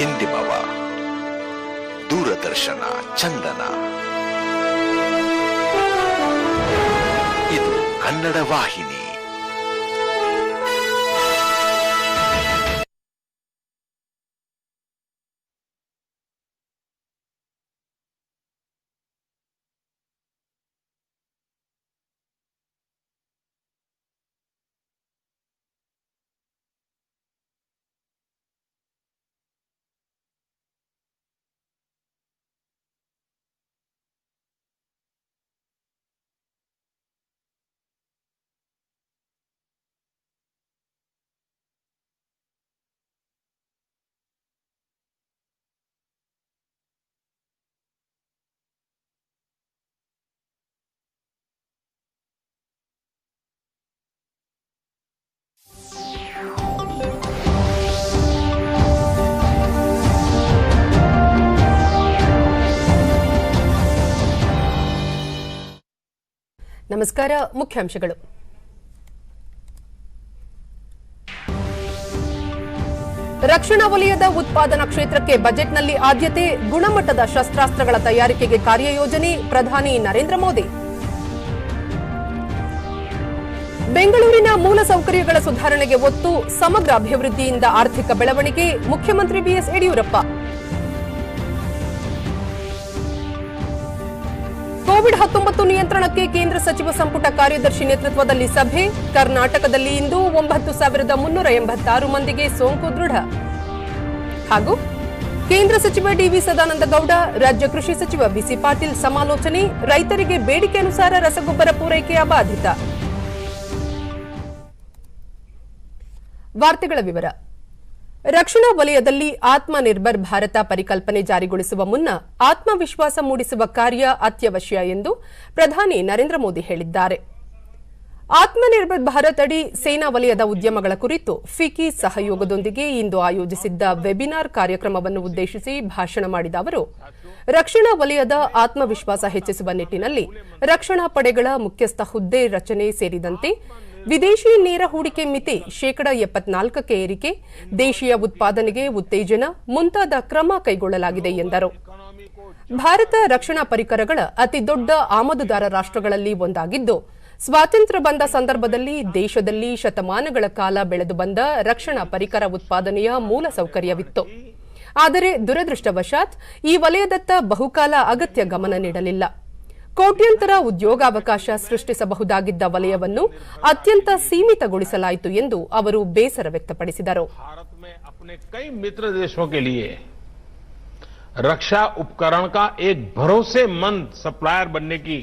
ಇಂದಿಮವ ದೂರದರ್ಶನ ಚಂದನ. ಇದು ಕನ್ನಡ ವಾಹಿನಿ. ನಮಸ್ಕಾರ. ಮುಖ್ಯಾಂಶಗಳು. ರಕ್ಷಣಾ ವಲಯದ ಉತ್ಪಾದನಾ ಕ್ಷೇತ್ರಕ್ಕೆ ಬಜೆಟ್ನಲ್ಲಿ ಆದ್ಯತೆ, ಗುಣಮಟ್ಟದ ಶಸ್ತ್ರಾಸ್ತ್ರಗಳ ತಯಾರಿಕೆಗೆ ಕಾರ್ಯಯೋಜನೆ, ಪ್ರಧಾನಿ ನರೇಂದ್ರ ಮೋದಿ. ಬೆಂಗಳೂರಿನ ಮೂಲಸೌಕರ್ಯಗಳ ಸುಧಾರಣೆಗೆ ಒತ್ತು, ಸಮಗ್ರ ಅಭಿವೃದ್ಧಿಯಿಂದ ಆರ್ಥಿಕ ಬೆಳವಣಿಗೆ, ಮುಖ್ಯಮಂತ್ರಿ ಬಿಎಸ್ ಯಡಿಯೂರಪ್ಪ. ಕೋವಿಡ್-19 ನಿಯಂತ್ರಣಕ್ಕೆ ಕೇಂದ್ರ ಸಚಿವ ಸಂಪುಟ ಕಾರ್ಯದರ್ಶಿ ನೇತೃತ್ವದಲ್ಲಿ ಸಭೆ, ಕರ್ನಾಟಕದಲ್ಲಿ ಇಂದು 9,386 ಮಂದಿಗೆ ಸೋಂಕು ದೃಢ. ಹಾಗೂ ಕೇಂದ್ರ ಸಚಿವ ಡಿವಿ ಸದಾನಂದ ಗೌಡ, ರಾಜ್ಯ ಕೃಷಿ ಸಚಿವ ಬಿಸಿ ಪಾಟೀಲ್ ಸಮಾಲೋಚನೆ, ರೈತರಿಗೆ ಬೇಡಿಕೆ ಅನುಸಾರ ರಸಗೊಬ್ಬರ ಪೂರೈಕೆಯ ಬಾಧಿತ. ವಾರ್ತೆಗಳ ವಿವರ. ರಕ್ಷಣಾ ವಲಯದಲ್ಲಿ ಆತ್ಮನಿರ್ಭರ್ ಭಾರತ ಪರಿಕಲ್ಪನೆ ಜಾರಿಗೊಳಿಸುವ ಮುನ್ನ ಆತ್ಮವಿಶ್ವಾಸ ಮೂಡಿಸುವ ಕಾರ್ಯ ಅತ್ಯವಶ್ಯ ಎಂದು ಪ್ರಧಾನಿ ನರೇಂದ್ರ ಮೋದಿ ಹೇಳಿದ್ದಾರೆ. ಆತ್ಮನಿರ್ಭರ್ ಭಾರತ್ ಅಡಿ ಸೇನಾ ವಲಯದ ಉದ್ಯಮಗಳ ಕುರಿತು ಫಿಕಿ ಸಹಯೋಗದೊಂದಿಗೆ ಇಂದು ಆಯೋಜಿಸಿದ್ದ ವೆಬಿನಾರ್ ಕಾರ್ಯಕ್ರಮವನ್ನು ಉದ್ದೇಶಿಸಿ ಭಾಷಣ ಮಾಡಿದ ಅವರು, ರಕ್ಷಣಾ ವಲಯದ ಆತ್ಮವಿಶ್ವಾಸ ಹೆಚ್ಚಿಸುವ ನಿಟ್ಟಿನಲ್ಲಿ ರಕ್ಷಣಾ ಪಡೆಗಳ ಮುಖ್ಯಸ್ಥ ಹುದ್ದೆ ರಚನೆ ಸೇರಿದಂತೆ ವಿದೇಶಿ ನೇರ ಹೂಡಿಕೆ ಮಿತಿ 74% ಏರಿಕೆ, ದೇಶೀಯ ಉತ್ಪಾದನೆಗೆ ಉತ್ತೇಜನ ಮುಂತಾದ ಕ್ರಮ ಕೈಗೊಳ್ಳಲಾಗಿದೆ ಎಂದರು. ಭಾರತ ರಕ್ಷಣಾ ಪರಿಕರಗಳ ಅತಿದೊಡ್ಡ ಆಮದುದಾರ ರಾಷ್ಟ್ರಗಳಲ್ಲಿ ಒಂದಾಗಿದ್ದು, ಸ್ವಾತಂತ್ರ್ಯ ಬಂದ ಸಂದರ್ಭದಲ್ಲಿ ದೇಶದಲ್ಲಿ ಶತಮಾನಗಳ ಕಾಲ ಬೆಳೆದು ಬಂದ ರಕ್ಷಣಾ ಪರಿಕರ ಉತ್ಪಾದನೆಯ ಮೂಲಸೌಕರ್ಯವಿತ್ತು. ಆದರೆ ದುರದೃಷ್ಟವಶಾತ್ ಈ ವಲಯದತ್ತ ಬಹುಕಾಲ ಅಗತ್ಯ ಗಮನ ನೀಡಲಿಲ್ಲ. ಕೋಟ್ಯಂತರ ಉದ್ಯೋಗಾವಕಾಶ ಸೃಷ್ಟಿಸಬಹುದಾಗಿದ್ದ ವಲಯವನ್ನು ಅತ್ಯಂತ ಸೀಮಿತಗೊಳಿಸಲಾಯಿತು ಎಂದು ಅವರು ಬೇಸರ ವ್ಯಕ್ತಪಡಿಸಿದರು. रक्षा उपकरण का एक भरोसेमंद सप्लायर बनने की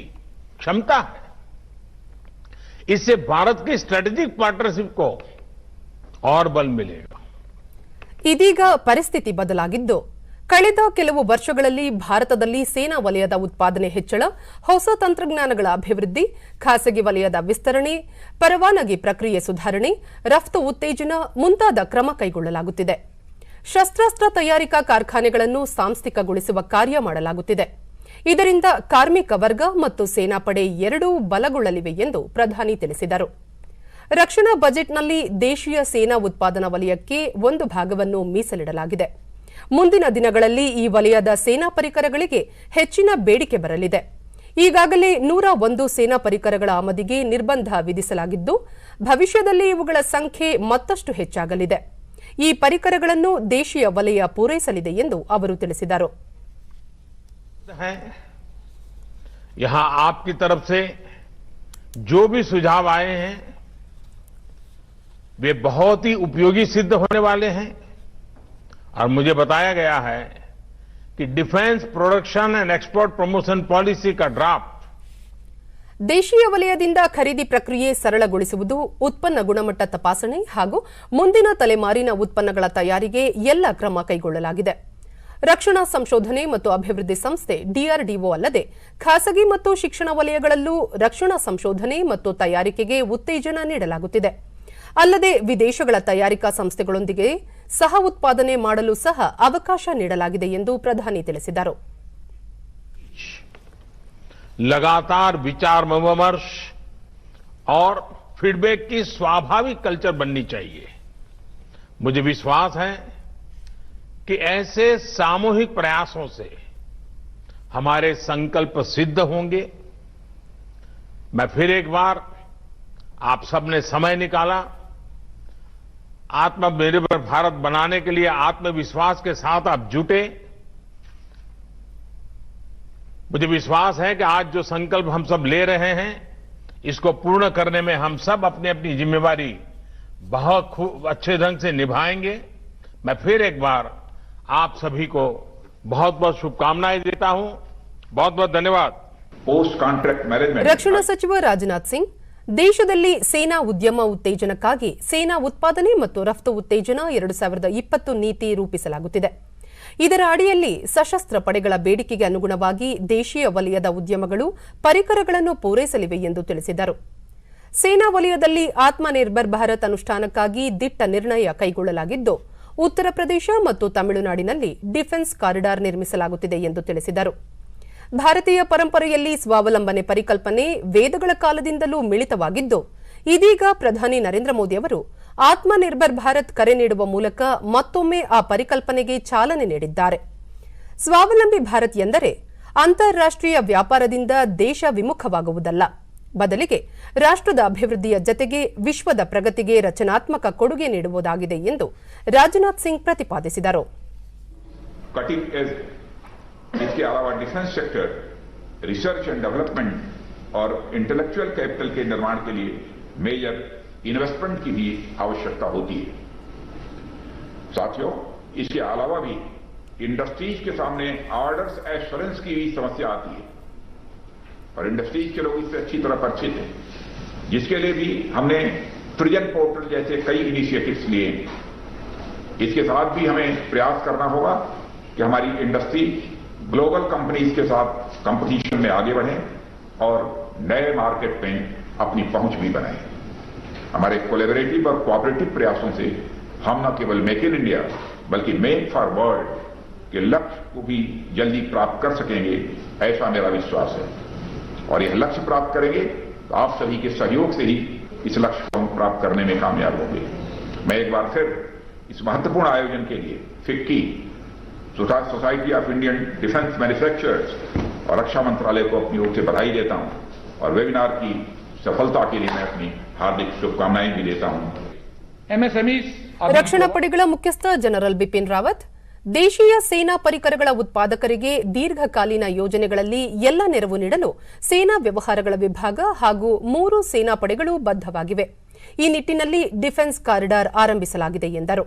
क्षमता है. इससे भारत की स्ट्रेटेजिक पार्टनरशिप को और बल मिलेगा. ಇದೀಗ ಪರಿಸ್ಥಿತಿ ಬದಲಾಗಿದ್ದು, ಕಳೆದ ಕೆಲವು ವರ್ಷಗಳಲ್ಲಿ ಭಾರತದಲ್ಲಿ ಸೇನಾ ವಲಯದ ಉತ್ಪಾದನೆ ಹೆಚ್ಚಳ, ಹೊಸ ತಂತ್ರಜ್ಞಾನಗಳ ಅಭಿವೃದ್ಧಿ, ಖಾಸಗಿ ವಲಯದ ವಿಸ್ತರಣೆ, ಪರವಾನಗಿ ಪ್ರಕ್ರಿಯೆ ಸುಧಾರಣೆ, ರಫ್ತು ಉತ್ತೇಜನ ಮುಂತಾದ ಕ್ರಮ ಕೈಗೊಳ್ಳಲಾಗುತ್ತಿದೆ. ಶಸ್ತ್ರಾಸ್ತ್ರ ತಯಾರಿಕಾ ಕಾರ್ಖಾನೆಗಳನ್ನು ಸಾಂಸ್ಥಿಕಗೊಳಿಸುವ ಕಾರ್ಯ ಮಾಡಲಾಗುತ್ತಿದೆ. ಇದರಿಂದ ಕಾರ್ಮಿಕ ವರ್ಗ ಮತ್ತು ಸೇನಾಪಡೆ ಎರಡೂ ಬಲಗೊಳ್ಳಲಿವೆ ಎಂದು ಪ್ರಧಾನಿ ತಿಳಿಸಿದರು. ರಕ್ಷಣಾ ಬಜೆಟ್ನಲ್ಲಿ ದೇಶೀಯ ಸೇನಾ ಉತ್ಪಾದನಾ ವಲಯಕ್ಕೆ ಒಂದು ಭಾಗವನ್ನು ಮೀಸಲಿಡಲಾಗಿದೆ. ಮುಂದಿನ ದಿನಗಳಲ್ಲಿ ಈ ವಲಯದ ಸೇನಾ ಪರಿಕರಗಳಿಗೆ ಹೆಚ್ಚಿನ ಬೇಡಿಕೆ ಬರಲಿದೆ. ಈಗಾಗಲೇ 101 ಸೇನಾ ಪರಿಕರಗಳ ಆಮದಿಗೆ ನಿರ್ಬಂಧ ವಿಧಿಸಲಾಗಿದ್ದು, ಭವಿಷ್ಯದಲ್ಲಿ ಇವುಗಳ ಸಂಖ್ಯೆ ಮತ್ತಷ್ಟು ಹೆಚ್ಚಾಗಲಿದೆ. ಈ ಪರಿಕರಗಳನ್ನು ದೇಶೀಯ ವಲಯ ಪೂರೈಸಲಿದೆ ಎಂದು ಅವರು ತಿಳಿಸಿದರು. यहाँ आपकी तरफ से जो भी सुझाव आए हैं वे बहुत ही उपयोगी सिद्ध होने वाले हैं और मुझे बताया गया है कि defence production and export promotion policy का ड्राफ्ट ದೇಶೀಯ ವಲಯದಿಂದ ಖರೀದಿ ಪ್ರಕ್ರಿಯೆ ಸರಳಗೊಳಿಸುವುದು, ಉತ್ಪನ್ನ ಗುಣಮಟ್ಟ ತಪಾಸಣೆ ಹಾಗೂ ಮುಂದಿನ ತಲೆಮಾರಿನ ಉತ್ಪನ್ನಗಳ ತಯಾರಿಗೆ ಎಲ್ಲ ಕ್ರಮ ಕೈಗೊಳ್ಳಲಾಗಿದೆ. ರಕ್ಷಣಾ ಸಂಶೋಧನೆ ಮತ್ತು ಅಭಿವೃದ್ಧಿ ಸಂಸ್ಥೆ ಡಿಆರ್ಡಿಒ ಅಲ್ಲದೆ ಖಾಸಗಿ ಮತ್ತು ಶಿಕ್ಷಣ ವಲಯಗಳಲ್ಲೂ ರಕ್ಷಣಾ ಸಂಶೋಧನೆ ಮತ್ತು ತಯಾರಿಕೆಗೆ ಉತ್ತೇಜನ ನೀಡಲಾಗುತ್ತಿದೆ. ಅಲ್ಲದೆ ವಿದೇಶಗಳ ತಯಾರಿಕಾ ಸಂಸ್ಥೆಗಳೊಂದಿಗೆ ಸಹ ಉತ್ಪಾದನೆ ಮಾಡಲು ಸಹ ಅವಕಾಶ ನೀಡಲಾಗಿದೆ ಎಂದು ಪ್ರಧಾನಿ ತಿಳಿಸಿದರು. लगातार विचार विमर्श और फीडबैक की स्वाभाविक कल्चर बननी चाहिए. मुझे विश्वास है कि ऐसे सामूहिक प्रयासों से हमारे संकल्प सिद्ध होंगे। मैं फिर एक बार आप सबने समय निकाला, आत्मनिर्भर भारत बनाने के लिए आत्मविश्वास के साथ आप जुटे। मुझे विश्वास है कि आज जो संकल्प हम सब ले रहे हैं, इसको पूर्ण करने में हम सब अपनी अपनी जिम्मेवारी बहुत अच्छे ढंग से निभाएंगे। मैं फिर एक बार आप सभी को बहुत बहुत शुभकामनाएं देता हूं। बहुत बहुत धन्यवाद। पोस्ट ಕಾಂಟ್ರಾಕ್ಟ್ ಮ್ಯಾನೇಜ್ಮೆಂಟ್ ರಕ್ಷಣಾ ಸಚಿವ ರಾಜನಾಥ್ ಸಿಂಗ್ ದೇಶದಲ್ಲಿ ಸೇನಾ ಉದ್ಯಮ ಉತ್ತೇಜನಕ್ಕಾಗಿ ಸೇನಾ ಉತ್ಪಾದನೆ ಮತ್ತು ರಫ್ತು ಉತ್ತೇಜನ 2020 ನೀತಿ ರೂಪಿಸಲಾಗುತ್ತಿದೆ. ಇದರ ಅಡಿಯಲ್ಲಿ ಸಶಸ್ತ್ರ ಪಡೆಗಳ ಬೇಡಿಕೆಗೆ ಅನುಗುಣವಾಗಿ ದೇಶೀಯ ವಲಯದ ಉದ್ಯಮಗಳು ಪರಿಕರಗಳನ್ನು ಪೂರೈಸಲಿವೆ ಎಂದು ತಿಳಿಸಿದರು. ಸೇನಾ ವಲಯದಲ್ಲಿ ಆತ್ಮನಿರ್ಭರ್ ಭಾರತ್ ಅನುಷ್ಠಾನಕ್ಕಾಗಿ ದಿಟ್ಟ ನಿರ್ಣಯ ಕೈಗೊಳ್ಳಲಾಗಿದ್ದು, ಉತ್ತರ ಪ್ರದೇಶ ಮತ್ತು ತಮಿಳುನಾಡಿನಲ್ಲಿ ಡಿಫೆನ್ಸ್ ಕಾರಿಡಾರ್ ನಿರ್ಮಿಸಲಾಗುತ್ತಿದೆ ಎಂದು ತಿಳಿಸಿದರು. ಭಾರತೀಯ ಪರಂಪರೆಯಲ್ಲಿ ಸ್ವಾವಲಂಬನೆ ಪರಿಕಲ್ಪನೆ ವೇದಗಳ ಕಾಲದಿಂದಲೂ ಮಿಳಿತವಾಗಿದ್ದು, ಇದೀಗ ಪ್ರಧಾನಿ ನರೇಂದ್ರ ಮೋದಿ ಅವರು ಆತ್ಮನಿರ್ಭರ್ ಭಾರತ್ ಕರೆ ನೀಡುವ ಮೂಲಕ ಮತ್ತೊಮ್ಮೆ ಆ ಪರಿಕಲ್ಪನೆಗೆ ಚಾಲನೆ ನೀಡಿದ್ದಾರೆ. ಸ್ವಾವಲಂಬಿ ಭಾರತ್ ಎಂದರೆ ಅಂತಾರಾಷ್ಟ್ರೀಯ ವ್ಯಾಪಾರದಿಂದ ದೇಶ ವಿಮುಖವಾಗುವುದಲ್ಲ, ಬದಲಿಗೆ ರಾಷ್ಟ್ರದ ಅಭಿವೃದ್ಧಿಯ ಜತೆಗೆ ವಿಶ್ವದ ಪ್ರಗತಿಗೆ ರಚನಾತ್ಮಕ ಕೊಡುಗೆ ನೀಡುವುದಾಗಿದೆ ಎಂದು ರಾಜನಾಥ್ ಸಿಂಗ್ ಪ್ರತಿಪಾದಿಸಿದರು. इसके अलावा defence sector, research and development और इंटेलेक्चुअल कैपिटल के निर्माण के लिए मेजर इन्वेस्टमेंट की भी आवश्यकता होती है. साथियों, इसके अलावा भी इंडस्ट्रीज के सामने ऑर्डर्स एश्योरेंस की भी समस्या आती है और इंडस्ट्रीज के लोग इससे अच्छी तरह परिचित हैं, जिसके लिए भी हमने ट्रिजन पोर्टल जैसे कई इनिशिएटिव्स लिए हैं. इसके साथ भी हमें प्रयास करना होगा कि हमारी इंडस्ट्री ग्लोबल कंपनीज के साथ कंपटीशन में आगे बढ़े और नए मार्केट में अपनी पहुंच भी बनाए. हमारे कोलैबोरेटिव और कोऑपरेटिव प्रयासों से हम न केवल मेक इन इंडिया बल्कि मेक फॉर वर्ल्ड के लक्ष्य को भी जल्दी प्राप्त कर सकेंगे, ऐसा मेरा विश्वास है. और यह लक्ष्य प्राप्त करेंगे तो आप सभी के सहयोग से ही इस लक्ष्य को हम प्राप्त करने में कामयाब होंगे. मैं एक बार फिर इस महत्वपूर्ण आयोजन के लिए FICCI, society of Indian defence manufacturers और रक्षा मंत्रालय को अपनी ओर से बधाई देता हूं और वेबिनार की सफलता के लिए मैं अपनी हार्दिक शुभकामनाएं भी देता हूं. ರಕ್ಷಣಾ ಪಡೆಗಳ ಮುಖ್ಯಸ್ಥ ಜನರಲ್ ಬಿಪಿನ್ ರಾವತ್ ದೇಶೀಯ ಸೇನಾ ಪರಿಕರಗಳ ಉತ್ಪಾದಕರಿಗೆ ದೀರ್ಘಕಾಲೀನ ಯೋಜನೆಗಳಲ್ಲಿ ಎಲ್ಲ ನೆರವು ನೀಡಲು ಸೇನಾ ವ್ಯವಹಾರಗಳ ವಿಭಾಗ ಹಾಗೂ 3 ಸೇನಾ ಪಡೆಗಳು ಬದ್ಧವಾಗಿವೆ. ಈ ನಿಟ್ಟಿನಲ್ಲಿ ಡಿಫೆನ್ಸ್ ಕಾರಿಡಾರ್ ಆರಂಭಿಸಲಾಗಿದೆ ಎಂದರು.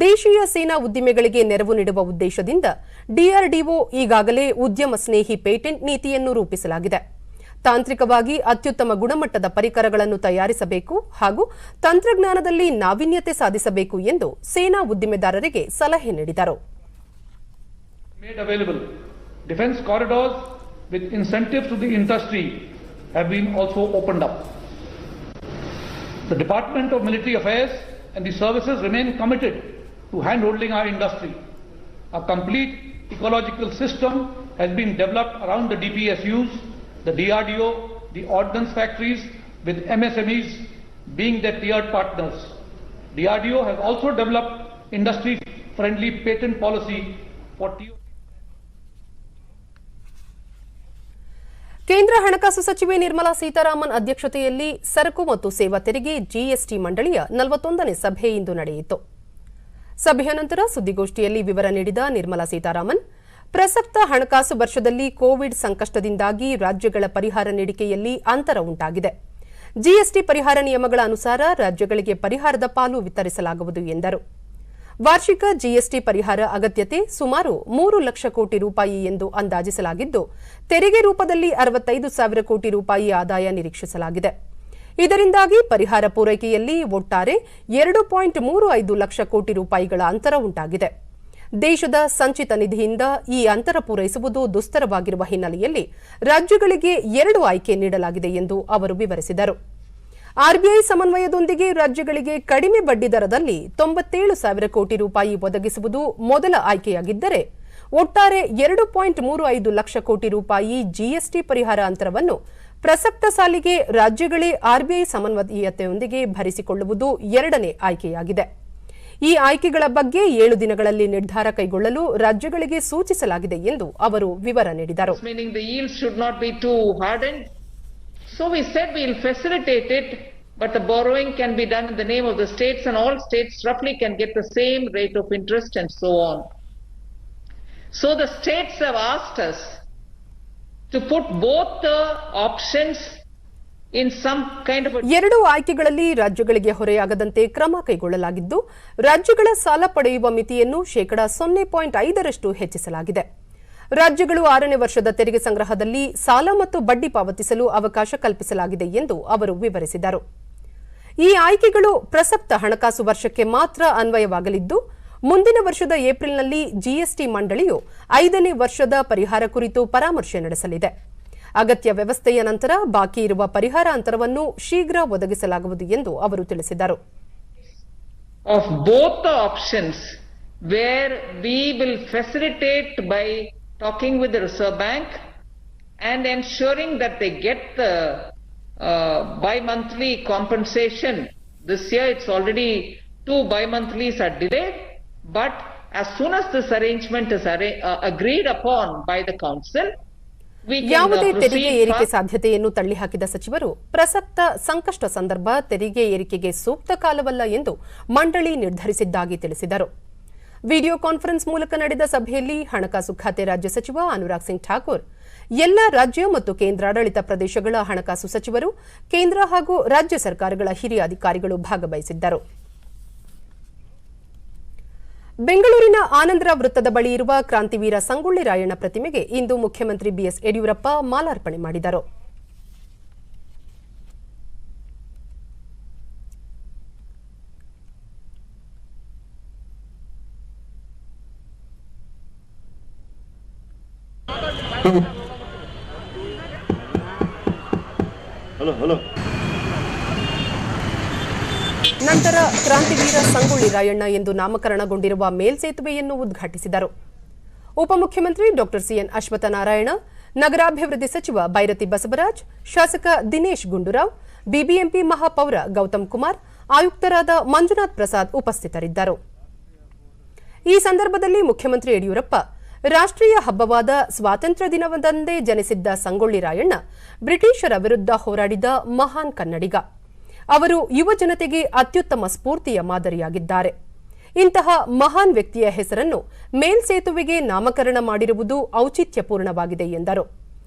ದೇಶೀಯ ಸೇನಾ ಉದ್ದಿಮೆಗಳಿಗೆ ನೆರವು ನೀಡುವ ಉದ್ದೇಶದಿಂದ ಡಿಆರ್ಡಿಒ ಈಗಾಗಲೇ ಉದ್ಯಮ ಸ್ನೇಹಿ ಪೇಟೆಂಟ್ ನೀತಿಯನ್ನು ರೂಪಿಸಲಾಗಿದೆ. ತಾಂತ್ರಿಕವಾಗಿ ಅತ್ಯುತ್ತಮ ಗುಣಮಟ್ಟದ ಪರಿಕರಗಳನ್ನು ತಯಾರಿಸಬೇಕು ಹಾಗೂ ತಂತ್ರಜ್ಞಾನದಲ್ಲಿ ನಾವೀನ್ಯತೆ ಸಾಧಿಸಬೇಕು ಎಂದು ಸೇನಾ ಉದ್ದಿಮೆದಾರರಿಗೆ ಸಲಹೆ ನೀಡಿದರು. Defense corridors with incentives to the industry have been also opened up. The Department of Military Affairs and the services remain committed to handholding our industry. A complete ecological system has been developed around the DPSUs, the DRDO, the ordnance factories, with MSMEs being their tiered partners. DRDO has also developed industry-friendly patent policy for ಕೇಂದ್ರ ಹಣಕಾಸು ಸಚಿವೆ ನಿರ್ಮಲಾ ಸೀತಾರಾಮನ್ ಅಧ್ಯಕ್ಷತೆಯಲ್ಲಿ ಸರಕು ಮತ್ತು ಸೇವಾ ತೆರಿಗೆ GST ಮಂಡಳಿಯ 41ನೇ ಸಭೆ ಇಂದು ನಡೆಯಿತು. ಸಭೆಯ ನಂತರ ಸುದ್ದಿಗೋಷ್ಠಿಯಲ್ಲಿ ವಿವರ ನೀಡಿದ ನಿರ್ಮಲಾ ಸೀತಾರಾಮನ್, ಪ್ರಸಕ್ತ ಹಣಕಾಸು ವರ್ಷದಲ್ಲಿ ಕೋವಿಡ್ ಸಂಕಷ್ಟದಿಂದಾಗಿ ರಾಜ್ಯಗಳ ಪರಿಹಾರ ನೀಡಿಕೆಯಲ್ಲಿ ಅಂತರ ಉಂಟಾಗಿದೆ. ಜಿಎಸ್ಟಿ ಪರಿಹಾರ ನಿಯಮಗಳ ಅನುಸಾರ ರಾಜ್ಯಗಳಿಗೆ ಪರಿಹಾರದ ಪಾಲು ವಿತರಿಸಲಾಗುವುದು ಎಂದರು. ವಾರ್ಷಿಕ ಜಿಎಸ್ಟಿ ಪರಿಹಾರ ಅಗತ್ಯತೆ ಸುಮಾರು 3 ಲಕ್ಷ ಕೋಟಿ ರೂಪಾಯಿ ಎಂದು ಅಂದಾಜಿಸಲಾಗಿದ್ದು, ತೆರಿಗೆ ರೂಪದಲ್ಲಿ 65,000 ಕೋಟಿ ರೂಪಾಯಿ ಆದಾಯ ನಿರೀಕ್ಷಿಸಲಾಗಿದೆ. ಇದರಿಂದಾಗಿ ಪರಿಹಾರ ಪೂರೈಕೆಯಲ್ಲಿ ಒಟ್ಟಾರೆ 2.35 ಲಕ್ಷ ಕೋಟಿ ರೂಪಾಯಿಗಳ ಅಂತರ ಉಂಟಾಗಿದೆ. ದೇಶದ ಸಂಚಿತ ನಿಧಿಯಿಂದ ಈ ಅಂತರ ಪೂರೈಸುವುದು ದುಸ್ತರವಾಗಿರುವ ಹಿನ್ನೆಲೆಯಲ್ಲಿ ರಾಜ್ಯಗಳಿಗೆ 2 ಆಯ್ಕೆ ನೀಡಲಾಗಿದೆ ಎಂದು ಅವರು ವಿವರಿಸಿದರು. ಆರ್ಬಿಐ ಸಮನ್ವಯದೊಂದಿಗೆ ರಾಜ್ಯಗಳಿಗೆ ಕಡಿಮೆ ಬಡ್ಡಿ ದರದಲ್ಲಿ 97,000 ಕೋಟಿ ರೂಪಾಯಿ ಒದಗಿಸುವುದು ಮೊದಲ ಆಯ್ಕೆಯಾಗಿದ್ದರೆ, ಒಟ್ಟಾರೆ 2.35 ಲಕ್ಷ ಕೋಟಿ ರೂಪಾಯಿ ಜಿಎಸ್ಟಿ ಪರಿಹಾರ ಅಂತರವನ್ನು ಪ್ರಸಕ್ತ ಸಾಲಿಗೆ ರಾಜ್ಯಗಳೇ ಆರ್ಬಿಐ ಸಮನ್ವಯತೆಯೊಂದಿಗೆ ಭರಿಸಿಕೊಳ್ಳುವುದು ಎರಡನೇ ಆಯ್ಕೆಯಾಗಿದೆ. ಈ ಆಯ್ಕೆಗಳ ಬಗ್ಗೆ 7 ದಿನಗಳಲ್ಲಿ ನಿರ್ಧಾರ ಕೈಗೊಳ್ಳಲು ರಾಜ್ಯಗಳಿಗೆ ಸೂಚಿಸಲಾಗಿದೆ ಎಂದು ಅವರು ವಿವರ ನೀಡಿದರು. Meaning the yield should not be too hardened. So we said we will facilitate it, but the borrowing can be done in the name of the states, and all states roughly can get the same rate of interest and so on. So the states have asked us to put both the options in some kind of a... 2 ಆಯ್ಕೆಗಳಲ್ಲಿ ರಾಜ್ಯಗಳಿಗೆ ಹೊರೆಯಾಗದಂತೆ ಕ್ರಮ ಕೈಗೊಳ್ಳಲಾಗಿದ್ದು, ರಾಜ್ಯಗಳ ಸಾಲ ಪಡೆಯುವ ಮಿತಿಯನ್ನು 0.5% ಹೆಚ್ಚಿಸಲಾಗಿದೆ. ರಾಜ್ಯಗಳು 6ನೇ ವರ್ಷದ ತೆರಿಗೆ ಸಂಗ್ರಹದಲ್ಲಿ ಸಾಲ ಮತ್ತು ಬಡ್ಡಿ ಪಾವತಿಸಲು ಅವಕಾಶ ಕಲ್ಪಿಸಲಾಗಿದೆ ಎಂದು ಅವರು ವಿವರಿಸಿದರು. ಈ ಆಯ್ಕೆಗಳು ಪ್ರಸಕ್ತ ಹಣಕಾಸು ವರ್ಷಕ್ಕೆ ಮಾತ್ರ ಅನ್ವಯವಾಗಲಿದ್ದು, ಮುಂದಿನ ವರ್ಷದ ಏಪ್ರಿಲ್ನಲ್ಲಿ ಜಿಎಸ್ಟಿ ಮಂಡಳಿಯು 5ನೇ ವರ್ಷದ ಪರಿಹಾರ ಕುರಿತು ಪರಾಮರ್ಶೆ ನಡೆಸಲಿದೆ. ಅಗತ್ಯ ವ್ಯವಸ್ಥೆಯ ನಂತರ ಬಾಕಿ ಇರುವ ಪರಿಹಾರ ಅಂತರವನ್ನು ಶೀಘ್ರ ಒದಗಿಸಲಾಗುವುದು ಎಂದು ಅವರು ತಿಳಿಸಿದರು. Of both the options, where we will facilitate by talking with the Reserve Bank and ensuring that they get the bi-monthly compensation. This year it's already 2 bi-monthlies are delayed, but as soon as this arrangement is agreed upon by the Council, ಯಾವುದೇ ತೆರಿಗೆ ಏರಿಕೆ ಸಾಧ್ಯತೆಯನ್ನು ತಳ್ಳಿಹಾಕಿದ ಸಚಿವರು, ಪ್ರಸಕ್ತ ಸಂಕಷ್ಟ ಸಂದರ್ಭ ತೆರಿಗೆ ಏರಿಕೆಗೆ ಸೂಕ್ತ ಕಾಲವಲ್ಲ ಎಂದು ಮಂಡಳಿ ನಿರ್ಧರಿಸಿದ್ದಾಗಿ ತಿಳಿಸಿದರು. ವಿಡಿಯೋ ಕಾನ್ಫರೆನ್ಸ್ ಮೂಲಕ ನಡೆದ ಸಭೆಯಲ್ಲಿ ಹಣಕಾಸು ಖಾತೆ ರಾಜ್ಯ ಸಚಿವ ಅನುರಾಗ್ ಸಿಂಗ್ ಠಾಕೂರ್, ಎಲ್ಲ ರಾಜ್ಯ ಮತ್ತು ಕೇಂದ್ರಾಡಳಿತ ಪ್ರದೇಶಗಳ ಹಣಕಾಸು ಸಚಿವರು, ಕೇಂದ್ರ ಹಾಗೂ ರಾಜ್ಯ ಸರ್ಕಾರಗಳ ಹಿರಿಯ ಅಧಿಕಾರಿಗಳು ಭಾಗವಹಿಸಿದ್ದರು. ಬೆಂಗಳೂರಿನ ಆನಂದರ ವೃತ್ತದ ಬಳಿ ಇರುವ ಕ್ರಾಂತಿವೀರ ಸಂಗೊಳ್ಳಿ ರಾಯಣ್ಣ ಪ್ರತಿಮೆಗೆ ಇಂದು ಮುಖ್ಯಮಂತ್ರಿ ಬಿಎಸ್ ಯಡಿಯೂರಪ್ಪ ಮಾಲಾರ್ಪಣೆ ಮಾಡಿದರು. ನಂತರ ಕ್ರಾಂತಿವೀರ ಸಂಗೊಳ್ಳಿ ರಾಯಣ್ಣ ಎಂದು ನಾಮಕರಣಗೊಂಡಿರುವ ಮೇಲ್ಸೇತುವೆಯನ್ನು ಉದ್ಘಾಟಿಸಿದರು. ಉಪಮುಖ್ಯಮಂತ್ರಿ ಡಾ ಸಿಎನ್ ಅಶ್ವತ್ಥನಾರಾಯಣ, ನಗರಾಭಿವೃದ್ಧಿ ಸಚಿವ ಬೈರತಿ ಬಸವರಾಜ್, ಶಾಸಕ ದಿನೇಶ್ ಗುಂಡೂರಾವ್, ಬಿಬಿಎಂಪಿ ಮಹಾಪೌರ ಗೌತಮ್ ಕುಮಾರ್, ಆಯುಕ್ತರಾದ ಮಂಜುನಾಥ್ ಪ್ರಸಾದ್ ಉಪಸ್ಥಿತರಿದ್ದರು. ಈ ಸಂದರ್ಭದಲ್ಲಿ ಮುಖ್ಯಮಂತ್ರಿ ಯಡಿಯೂರಪ್ಪ, ರಾಷ್ಟ್ರೀಯ ಹಬ್ಬವಾದ ಸ್ವಾತಂತ್ರ್ಯ ದಿನದಂದೇ ಜನಿಸಿದ್ದ ಸಂಗೊಳ್ಳಿ ರಾಯಣ್ಣ ಬ್ರಿಟಿಷರ ವಿರುದ್ಧ ಹೋರಾಡಿದ ಮಹಾನ್ ಕನ್ನಡಿಗ. ಅವರು ಯುವ ಜನತೆಗೆ ಅತ್ಯುತ್ತಮ ಸ್ಫೂರ್ತಿಯ ಮಾದರಿಯಾಗಿದ್ದಾರೆ. ಇಂತಹ ಮಹಾನ್ ವ್ಯಕ್ತಿಯ ಹೆಸರನ್ನು ಮೇಲ್ಸೇತುವೆಗೆ ನಾಮಕರಣ ಮಾಡಿರುವುದು ಔಚಿತ್ಯಪೂರ್ಣವಾಗಿದೆ ಎಂದರು.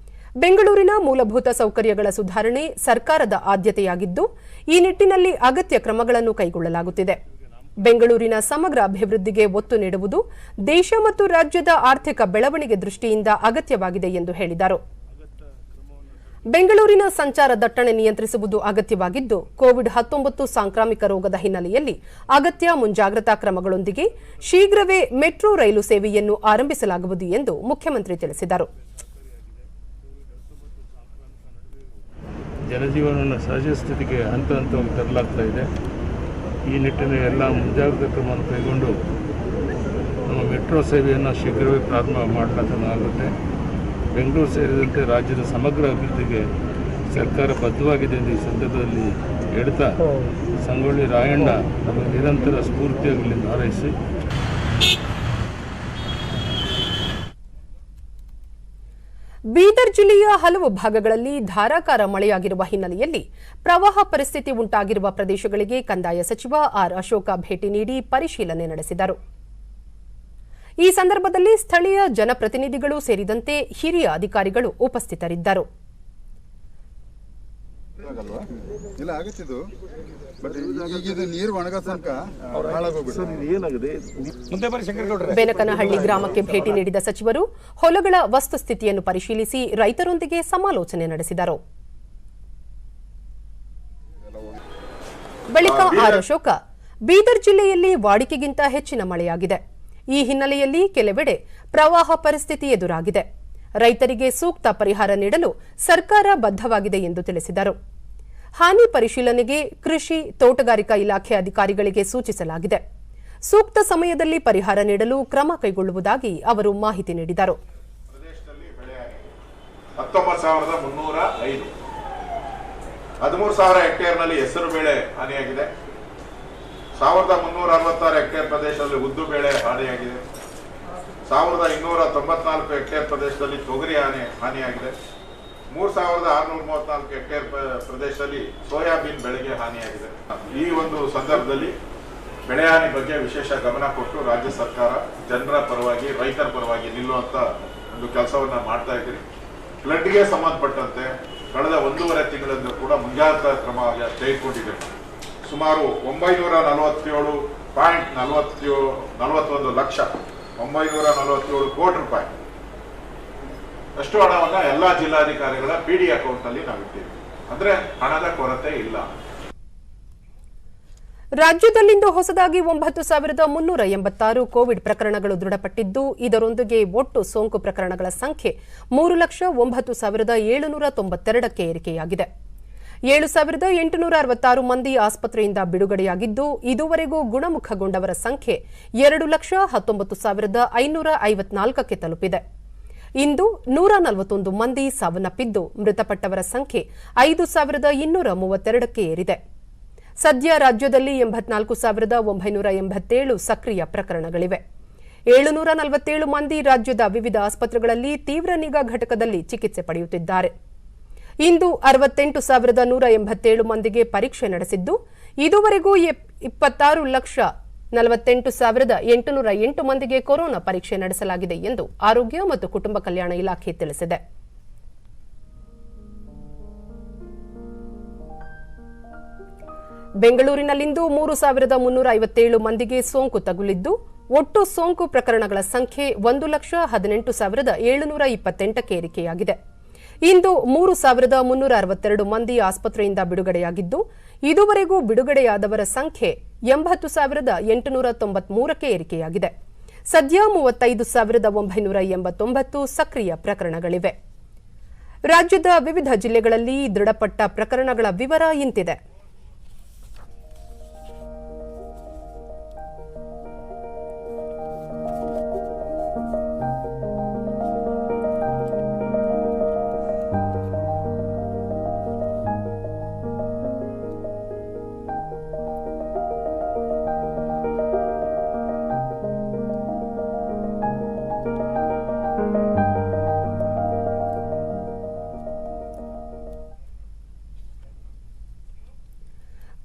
ಬೆಂಗಳೂರಿನ ಮೂಲಭೂತ ಸೌಕರ್ಯಗಳ ಸುಧಾರಣೆ ಸರ್ಕಾರದ ಆದ್ಯತೆಯಾಗಿದ್ದು, ಈ ನಿಟ್ಟಿನಲ್ಲಿ ಅಗತ್ಯ ಕ್ರಮಗಳನ್ನು ಕೈಗೊಳ್ಳಲಾಗುತ್ತಿದೆ. ಬೆಂಗಳೂರಿನ ಸಮಗ್ರ ಅಭಿವೃದ್ಧಿಗೆ ಒತ್ತು ನೀಡುವುದು ದೇಶ ಮತ್ತು ರಾಜ್ಯದ ಆರ್ಥಿಕ ಬೆಳವಣಿಗೆ ದೃಷ್ಟಿಯಿಂದ ಅಗತ್ಯವಾಗಿದೆ ಎಂದು ಹೇಳಿದರು. ಬೆಂಗಳೂರಿನ ಸಂಚಾರ ದಟ್ಟಣೆ ನಿಯಂತ್ರಿಸುವುದು ಅಗತ್ಯವಾಗಿದ್ದು, ಕೋವಿಡ್-19 ಸಾಂಕ್ರಾಮಿಕ ರೋಗದ ಹಿನ್ನೆಲೆಯಲ್ಲಿ ಅಗತ್ಯ ಮುಂಜಾಗ್ರತಾ ಕ್ರಮಗಳೊಂದಿಗೆ ಶೀಘ್ರವೇ ಮೆಟ್ರೋ ರೈಲು ಸೇವೆಯನ್ನು ಆರಂಭಿಸಲಾಗುವುದು ಎಂದು ಮುಖ್ಯಮಂತ್ರಿ ತಿಳಿಸಿದರು. ಜನಜೀವನವನ್ನು ಸಹಜ ಸ್ಥಿತಿಗೆ ಹಂತ ಹಂತವಾಗಿ ತರಲಾಗ್ತಾ ಇದೆ. ಈ ನಿಟ್ಟಿನಲ್ಲಿ ಎಲ್ಲ ಮುಂಜಾಗ್ರತಾ ಕ್ರಮವನ್ನು ಕೈಗೊಂಡು ನಮ್ಮ ಮೆಟ್ರೋ ಸೇವೆಯನ್ನು ಶೀಘ್ರವೇ ಪ್ರಾರಂಭ ಮಾಡಲಾಗುತ್ತೆ. ಬೆಂಗಳೂರು ಸೇರಿದಂತೆ ರಾಜ್ಯದ ಸಮಗ್ರ ಅಭಿವೃದ್ಧಿಗೆ ಸರ್ಕಾರ ಬದ್ಧವಾಗಿದೆ ಎಂದು ಈ ಸಂದರ್ಭದಲ್ಲಿ ಹೇಳ್ತಾ, ಸಂಗೊಳ್ಳಿ ರಾಯಣ್ಣ ನಮಗೆ ನಿರಂತರ ಸ್ಫೂರ್ತಿಯಾಗಲಿ ಹಾರೈಸಿ. ಬೀದರ್ ಜಿಲ್ಲೆಯ ಹಲವು ಭಾಗಗಳಲ್ಲಿ ಧಾರಾಕಾರ ಮಳೆಯಾಗಿರುವ ಹಿನ್ನೆಲೆಯಲ್ಲಿ ಪ್ರವಾಹ ಪರಿಸ್ಥಿತಿ ಉಂಟಾಗಿರುವ ಪ್ರದೇಶಗಳಿಗೆ ಕಂದಾಯ ಸಚಿವ ಆರ್ ಅಶೋಕ ಭೇಟಿ ನೀಡಿ ಪರಿಶೀಲನೆ ನಡೆಸಿದರು. ಈ ಸಂದರ್ಭದಲ್ಲಿ ಸ್ಥಳೀಯ ಜನಪ್ರತಿನಿಧಿಗಳು ಸೇರಿದಂತೆ ಹಿರಿಯ ಅಧಿಕಾರಿಗಳು ಉಪಸ್ಥಿತರಿದ್ದರು. ಬೇನಕನಹಳ್ಳಿ ಗ್ರಾಮಕ್ಕೆ ಭೇಟಿ ನೀಡಿದ ಸಚಿವರು ಹೊಲಗಳ ವಸ್ತುಸ್ಥಿತಿಯನ್ನು ಪರಿಶೀಲಿಸಿ ರೈತರೊಂದಿಗೆ ಸಮಾಲೋಚನೆ ನಡೆಸಿದರು. ಬಳಿಕ ಆರ್ ಅಶೋಕ, ಬೀದರ್ ಜಿಲ್ಲೆಯಲ್ಲಿ ವಾಡಿಕೆಗಿಂತ ಹೆಚ್ಚಿನ ಮಳೆಯಾಗಿದೆ. ಈ ಹಿನ್ನೆಲೆಯಲ್ಲಿ ಕೆಲವೆಡೆ ಪ್ರವಾಹ ಪರಿಸ್ಥಿತಿ ಎದುರಾಗಿದೆ. ರೈತರಿಗೆ ಸೂಕ್ತ ಪರಿಹಾರ ನೀಡಲು ಸರ್ಕಾರ ಬದ್ಧವಾಗಿದೆ ಎಂದು ತಿಳಿಸಿದರು. ಹಾನಿ ಪರಿಶೀಲನೆಗೆ ಕೃಷಿ, ತೋಟಗಾರಿಕಾ ಇಲಾಖೆ ಅಧಿಕಾರಿಗಳಿಗೆ ಸೂಚಿಸಲಾಗಿದೆ. ಸೂಕ್ತ ಸಮಯದಲ್ಲಿ ಪರಿಹಾರ ನೀಡಲು ಕ್ರಮ ಕೈಗೊಳ್ಳುವುದಾಗಿ ಅವರು ಮಾಹಿತಿ ನೀಡಿದರು. 19,305 13,000 ಹೆಕ್ಟೇರ್ನಲ್ಲಿ ಹೆಸರು ಬೆಳೆ ಹಾನಿಯಾಗಿದೆ. 1366 ಹೆಕ್ಟೇರ್ ಪ್ರದೇಶದಲ್ಲಿ ಉದ್ದು ಬೆಳೆ ಹಾನಿಯಾಗಿದೆ. 1294 ಹೆಕ್ಟೇರ್ ಪ್ರದೇಶದಲ್ಲಿ ತೊಗರಿ ಹಾನಿಯಾಗಿದೆ. 3634 ಹೆಕ್ಟೇರ್ ಪ್ರದೇಶದಲ್ಲಿ ಸೋಯಾಬೀನ್ ಬೆಳೆಗೆ ಹಾನಿಯಾಗಿದೆ. ಈ ಒಂದು ಸಂದರ್ಭದಲ್ಲಿ ಬೆಳೆ ಹಾನಿ ಬಗ್ಗೆ ವಿಶೇಷ ಗಮನ ಕೊಟ್ಟು ರಾಜ್ಯ ಸರ್ಕಾರ ಜನರ ಪರವಾಗಿ, ರೈತರ ಪರವಾಗಿ ನಿಲ್ಲುವಂತ ಒಂದು ಕೆಲಸವನ್ನ ಮಾಡ್ತಾ ಇದ್ದೀರಿ. ಫ್ಲಡ್ಗೆ ಸಂಬಂಧಪಟ್ಟಂತೆ ಕಳೆದ 1.5 ತಿಂಗಳಿಂದ ಕೂಡ ಮುಂಜಾಗ್ರತಾ ಕ್ರಮ ತೆಗೆದುಕೊಂಡಿದೆ. ಸುಮಾರು 947.41 ಲಕ್ಷ 947 ಕೋಟಿ ರೂಪಾಯಿ ಅಷ್ಟು ಹಣವನ್ನ ಎಲ್ಲಾ ಜಿಲ್ಲಾಧಿಕಾರಿಗಳ PD ಅಕೌಂಟ್ ನಲ್ಲಿ ನಾವಿಟ್ಟಿದ್ದೀವಿ. ಅಂದ್ರೆ ಹಣದ ಕೊರತೆ ಇಲ್ಲ. ರಾಜ್ಯದಲ್ಲಿಂದು ಹೊಸದಾಗಿ 9,386 ಕೋವಿಡ್ ಪ್ರಕರಣಗಳು ದೃಢಪಟ್ಟಿದ್ದು, ಇದರೊಂದಿಗೆ ಒಟ್ಟು ಸೋಂಕು ಪ್ರಕರಣಗಳ ಸಂಖ್ಯೆ 3,09,792ಕ್ಕೆ ಏರಿಕೆಯಾಗಿದೆ. 7,866 ಮಂದಿ ಆಸ್ಪತ್ರೆಯಿಂದ ಬಿಡುಗಡೆಯಾಗಿದ್ದು, ಇದುವರೆಗೂ ಗುಣಮುಖಗೊಂಡವರ ಸಂಖ್ಯೆ 2,19,554ಕ್ಕೆ ತಲುಪಿದೆ. ಇಂದು 141 ಮಂದಿ ಸಾವನ್ನಪ್ಪಿದ್ದು, ಮೃತಪಟ್ಟವರ ಸಂಖ್ಯೆ 5,232ಕ್ಕೆ ಏರಿದೆ. ಸದ್ಯ ರಾಜ್ಯದಲ್ಲಿ 84,987 ಸಕ್ರಿಯ ಪ್ರಕರಣಗಳಿವೆ. 747 ಮಂದಿ ರಾಜ್ಯದ ವಿವಿಧ ಆಸ್ಪತ್ರೆಗಳಲ್ಲಿ ತೀವ್ರ ನಿಗಾ ಘಟಕದಲ್ಲಿ ಚಿಕಿತ್ಸೆ ಪಡೆಯುತ್ತಿದ್ದಾರೆ. ಇಂದು 68,187 ಮಂದಿಗೆ ಪರೀಕ್ಷೆ ನಡೆಸಿದ್ದು, ಇದುವರೆಗೂ 26,48,808 ಮಂದಿಗೆ ಕೊರೋನಾ ಪರೀಕ್ಷೆ ನಡೆಸಲಾಗಿದೆ ಎಂದು ಆರೋಗ್ಯ ಮತ್ತು ಕುಟುಂಬ ಕಲ್ಯಾಣ ಇಲಾಖೆ ತಿಳಿಸಿದೆ. ಬೆಂಗಳೂರಿನಲ್ಲಿಂದು 3,357 ಮಂದಿಗೆ ಸೋಂಕು ತಗುಲಿದ್ದು, ಒಟ್ಟು ಸೋಂಕು ಪ್ರಕರಣಗಳ ಸಂಖ್ಯೆ 1,18,728ಕ್ಕೆ ಏರಿಕೆಯಾಗಿದೆ. ಇಂದು 3,362 ಮಂದಿ ಆಸ್ಪತ್ರೆಯಿಂದ ಬಿಡುಗಡೆಯಾಗಿದ್ದು, ಇದುವರೆಗೂ ಬಿಡುಗಡೆಯಾದವರ ಸಂಖ್ಯೆ 80,893ಕ್ಕೆ ಏರಿಕೆಯಾಗಿದೆ. ಸದ್ಯ 35,989 ಸಕ್ರಿಯ ಪ್ರಕರಣಗಳಿವೆ. ರಾಜ್ಯದ ವಿವಿಧ ಜಿಲ್ಲೆಗಳಲ್ಲಿ ದೃಢಪಟ್ಟ ಪ್ರಕರಣಗಳ ವಿವರ ಇಂತಿದೆ.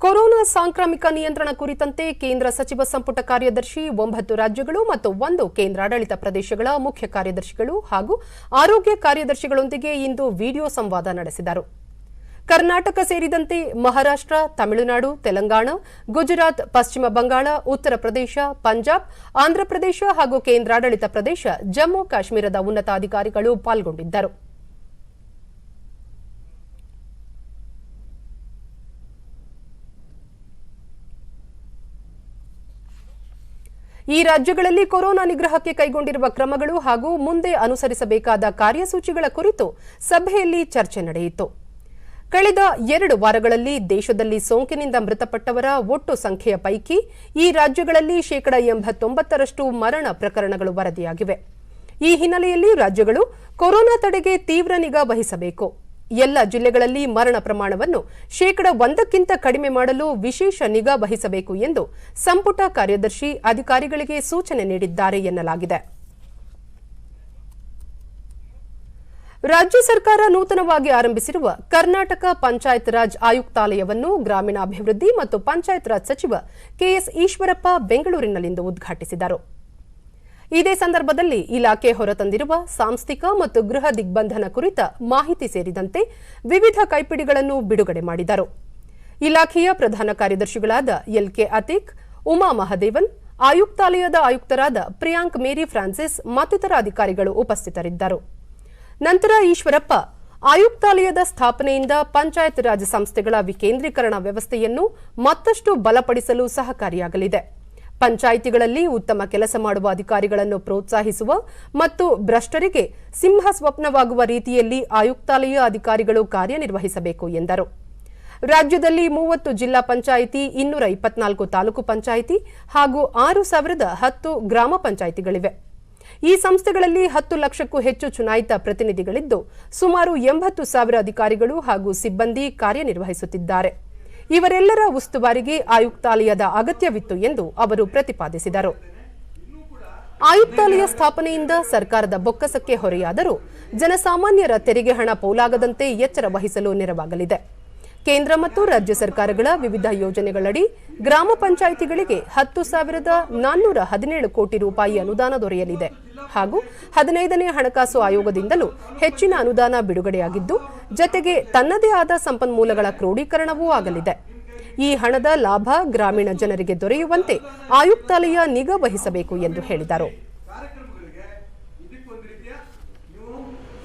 ಕೊರೋನಾ ಸಾಂಕ್ರಾಮಿಕ ನಿಯಂತ್ರಣ ಕುರಿತಂತೆ ಕೇಂದ್ರ ಸಚಿವ ಸಂಪುಟ ಕಾರ್ಯದರ್ಶಿ 9 ರಾಜ್ಯಗಳು ಮತ್ತು 1 ಕೇಂದ್ರಾಡಳಿತ ಪ್ರದೇಶಗಳ ಮುಖ್ಯ ಕಾರ್ಯದರ್ಶಿಗಳು ಹಾಗೂ ಆರೋಗ್ಯ ಕಾರ್ಯದರ್ಶಿಗಳೊಂದಿಗೆ ಇಂದು ವಿಡಿಯೋ ಸಂವಾದ ನಡೆಸಿದರು. ಕರ್ನಾಟಕ ಸೇರಿದಂತೆ ಮಹಾರಾಷ್ಟ್ರ, ತಮಿಳುನಾಡು, ತೆಲಂಗಾಣ, ಗುಜರಾತ್, ಪಶ್ಚಿಮ ಬಂಗಾಳ, ಉತ್ತರ ಪ್ರದೇಶ, ಪಂಜಾಬ್, ಆಂಧ್ರಪ್ರದೇಶ ಹಾಗೂ ಕೇಂದ್ರಾಡಳಿತ ಪ್ರದೇಶ ಜಮ್ಮು ಕಾಶ್ಮೀರದ ಉನ್ನತಾಧಿಕಾರಿಗಳು ಪಾಲ್ಗೊಂಡಿದ್ದರು. ಈ ರಾಜ್ಯಗಳಲ್ಲಿ ಕೊರೋನಾ ನಿಗ್ರಹಕ್ಕೆ ಕೈಗೊಂಡಿರುವ ಕ್ರಮಗಳು ಹಾಗೂ ಮುಂದೆ ಅನುಸರಿಸಬೇಕಾದ ಕಾರ್ಯಸೂಚಿಗಳ ಕುರಿತು ಸಭೆಯಲ್ಲಿ ಚರ್ಚೆ ನಡೆಯಿತು. ಕಳೆದ 2 ವಾರಗಳಲ್ಲಿ ದೇಶದಲ್ಲಿ ಸೋಂಕಿನಿಂದ ಮೃತಪಟ್ಟವರ ಒಟ್ಟು ಸಂಖ್ಯೆಯ ಪೈಕಿ ಈ ರಾಜ್ಯಗಳಲ್ಲಿ 89% ಮರಣ ಪ್ರಕರಣಗಳು ವರದಿಯಾಗಿವೆ. ಈ ಹಿನ್ನೆಲೆಯಲ್ಲಿ ರಾಜ್ಯಗಳು ಕೊರೋನಾ ತಡೆಗೆ ತೀವ್ರ ನಿಗಾ ವಹಿಸಬೇಕು. ಎಲ್ಲ ಜಿಲ್ಲೆಗಳಲ್ಲಿ ಮರಣ ಪ್ರಮಾಣವನ್ನು 1%ಕ್ಕಿಂತ ಕಡಿಮೆ ಮಾಡಲು ವಿಶೇಷ ನಿಗಾ ವಹಿಸಬೇಕು ಎಂದು ಸಂಪುಟ ಕಾರ್ಯದರ್ಶಿ ಅಧಿಕಾರಿಗಳಿಗೆ ಸೂಚನೆ ನೀಡಿದ್ದಾರೆ ಎನ್ನಲಾಗಿದೆ. ರಾಜ್ಯ ಸರ್ಕಾರ ನೂತನವಾಗಿ ಆರಂಭಿಸಿರುವ ಕರ್ನಾಟಕ ಪಂಚಾಯತ್ ರಾಜ್ ಆಯುಕ್ತಾಲಯವನ್ನು ಗ್ರಾಮೀಣಾಭಿವೃದ್ಧಿ ಮತ್ತು ಪಂಚಾಯತ್ ರಾಜ್ ಸಚಿವ ಕೆಎಸ್ ಈಶ್ವರಪ್ಪ ಬೆಂಗಳೂರಿನಲ್ಲಿಂದು ಉದ್ಘಾಟಿಸಿದರು. ಇದೇ ಸಂದರ್ಭದಲ್ಲಿ ಇಲಾಖೆ ಹೊರತಂದಿರುವ ಸಾಂಸ್ಥಿಕ ಮತ್ತು ಗೃಹ ದಿಗ್ಬಂಧನ ಕುರಿತ ಮಾಹಿತಿ ಸೇರಿದಂತೆ ವಿವಿಧ ಕೈಪಿಡಿಗಳನ್ನು ಬಿಡುಗಡೆ ಮಾಡಿದರು. ಇಲಾಖೆಯ ಪ್ರಧಾನ ಕಾರ್ಯದರ್ಶಿಗಳಾದ ಎಲ್ಕೆ ಅತೀಕ್, ಉಮಾ ಮಹದೇವನ್, ಆಯುಕ್ತಾಲಯದ ಆಯುಕ್ತರಾದ ಪ್ರಿಯಾಂಕ್ ಮೇರಿ ಫ್ರಾನ್ಸಿಸ್ ಮತ್ತಿತರ ಅಧಿಕಾರಿಗಳು ಉಪಸ್ಥಿತರಿದ್ದರು. ನಂತರ ಈಶ್ವರಪ್ಪ ಆಯುಕ್ತಾಲಯದ ಸ್ಥಾಪನೆಯಿಂದ ಪಂಚಾಯತ್ ರಾಜ್ ಸಂಸ್ಥೆಗಳ ವಿಕೇಂದ್ರೀಕರಣ ವ್ಯವಸ್ಥೆಯನ್ನು ಮತ್ತಷ್ಟು ಬಲಪಡಿಸಲು ಸಹಕಾರಿಯಾಗಲಿದೆ. ಪಂಚಾಯಿತಿಗಳಲ್ಲಿ ಉತ್ತಮ ಕೆಲಸ ಮಾಡುವ ಅಧಿಕಾರಿಗಳನ್ನು ಪ್ರೋತ್ಸಾಹಿಸುವ ಮತ್ತು ಭ್ರಷ್ಟರಿಗೆ ಸಿಂಹ ಸ್ವಪ್ನವಾಗುವ ರೀತಿಯಲ್ಲಿ ಆಯುಕ್ತಾಲಯ ಅಧಿಕಾರಿಗಳು ಕಾರ್ಯನಿರ್ವಹಿಸಬೇಕು ಎಂದರು. ರಾಜ್ಯದಲ್ಲಿ 30 ಜಿಲ್ಲಾ ಪಂಚಾಯಿತಿ, 224 ತಾಲೂಕು ಪಂಚಾಯಿತಿ ಹಾಗೂ 6,010 ಗ್ರಾಮ ಪಂಚಾಯಿತಿಗಳಿವೆ. ಈ ಸಂಸ್ಥೆಗಳಲ್ಲಿ 10 ಲಕ್ಷಕ್ಕೂ ಹೆಚ್ಚು ಚುನಾಯಿತ ಪ್ರತಿನಿಧಿಗಳಿದ್ದು, ಸುಮಾರು 80,000 ಅಧಿಕಾರಿಗಳು ಹಾಗೂ ಸಿಬ್ಬಂದಿ ಕಾರ್ಯನಿರ್ವಹಿಸುತ್ತಿದ್ದಾರೆ. ಇವರೆಲ್ಲರ ಉಸ್ತುವಾರಿಗೆ ಆಯುಕ್ತಾಲಯದ ಅಗತ್ಯವಿತ್ತು ಎಂದು ಅವರು ಪ್ರತಿಪಾದಿಸಿದರು. ಆಯುಕ್ತಾಲಯ ಸ್ಥಾಪನೆಯಿಂದ ಸರ್ಕಾರದ ಬೊಕ್ಕಸಕ್ಕೆ ಹೊರೆಯಾದರೂ ಜನಸಾಮಾನ್ಯರ ತೆರಿಗೆ ಹಣ ಪೋಲಾಗದಂತೆ ಎಚ್ಚರ ವಹಿಸಲು ನೆರವಾಗಲಿದೆ. ಕೇಂದ್ರ ಮತ್ತು ರಾಜ್ಯ ಸರ್ಕಾರಗಳ ವಿವಿಧ ಯೋಜನೆಗಳಡಿ ಗ್ರಾಮ ಪಂಚಾಯಿತಿಗಳಿಗೆ 10,417 ಕೋಟಿ ರೂಪಾಯಿ ಅನುದಾನ ದೊರೆಯಲಿದೆ ಹಾಗೂ 15ನೇ ಹಣಕಾಸು ಆಯೋಗದಿಂದಲೂ ಹೆಚ್ಚಿನ ಅನುದಾನ ಬಿಡುಗಡೆಯಾಗಿದ್ದು, ಜತೆಗೆ ತನ್ನದೇ ಆದ ಸಂಪನ್ಮೂಲಗಳ ಕ್ರೋಢೀಕರಣವೂ ಆಗಲಿದೆ. ಈ ಹಣದ ಲಾಭ ಗ್ರಾಮೀಣ ಜನರಿಗೆ ದೊರೆಯುವಂತೆ ಆಯುಕ್ತಾಲಯ ನಿಗಾ ವಹಿಸಬೇಕು ಎಂದು ಹೇಳಿದರು.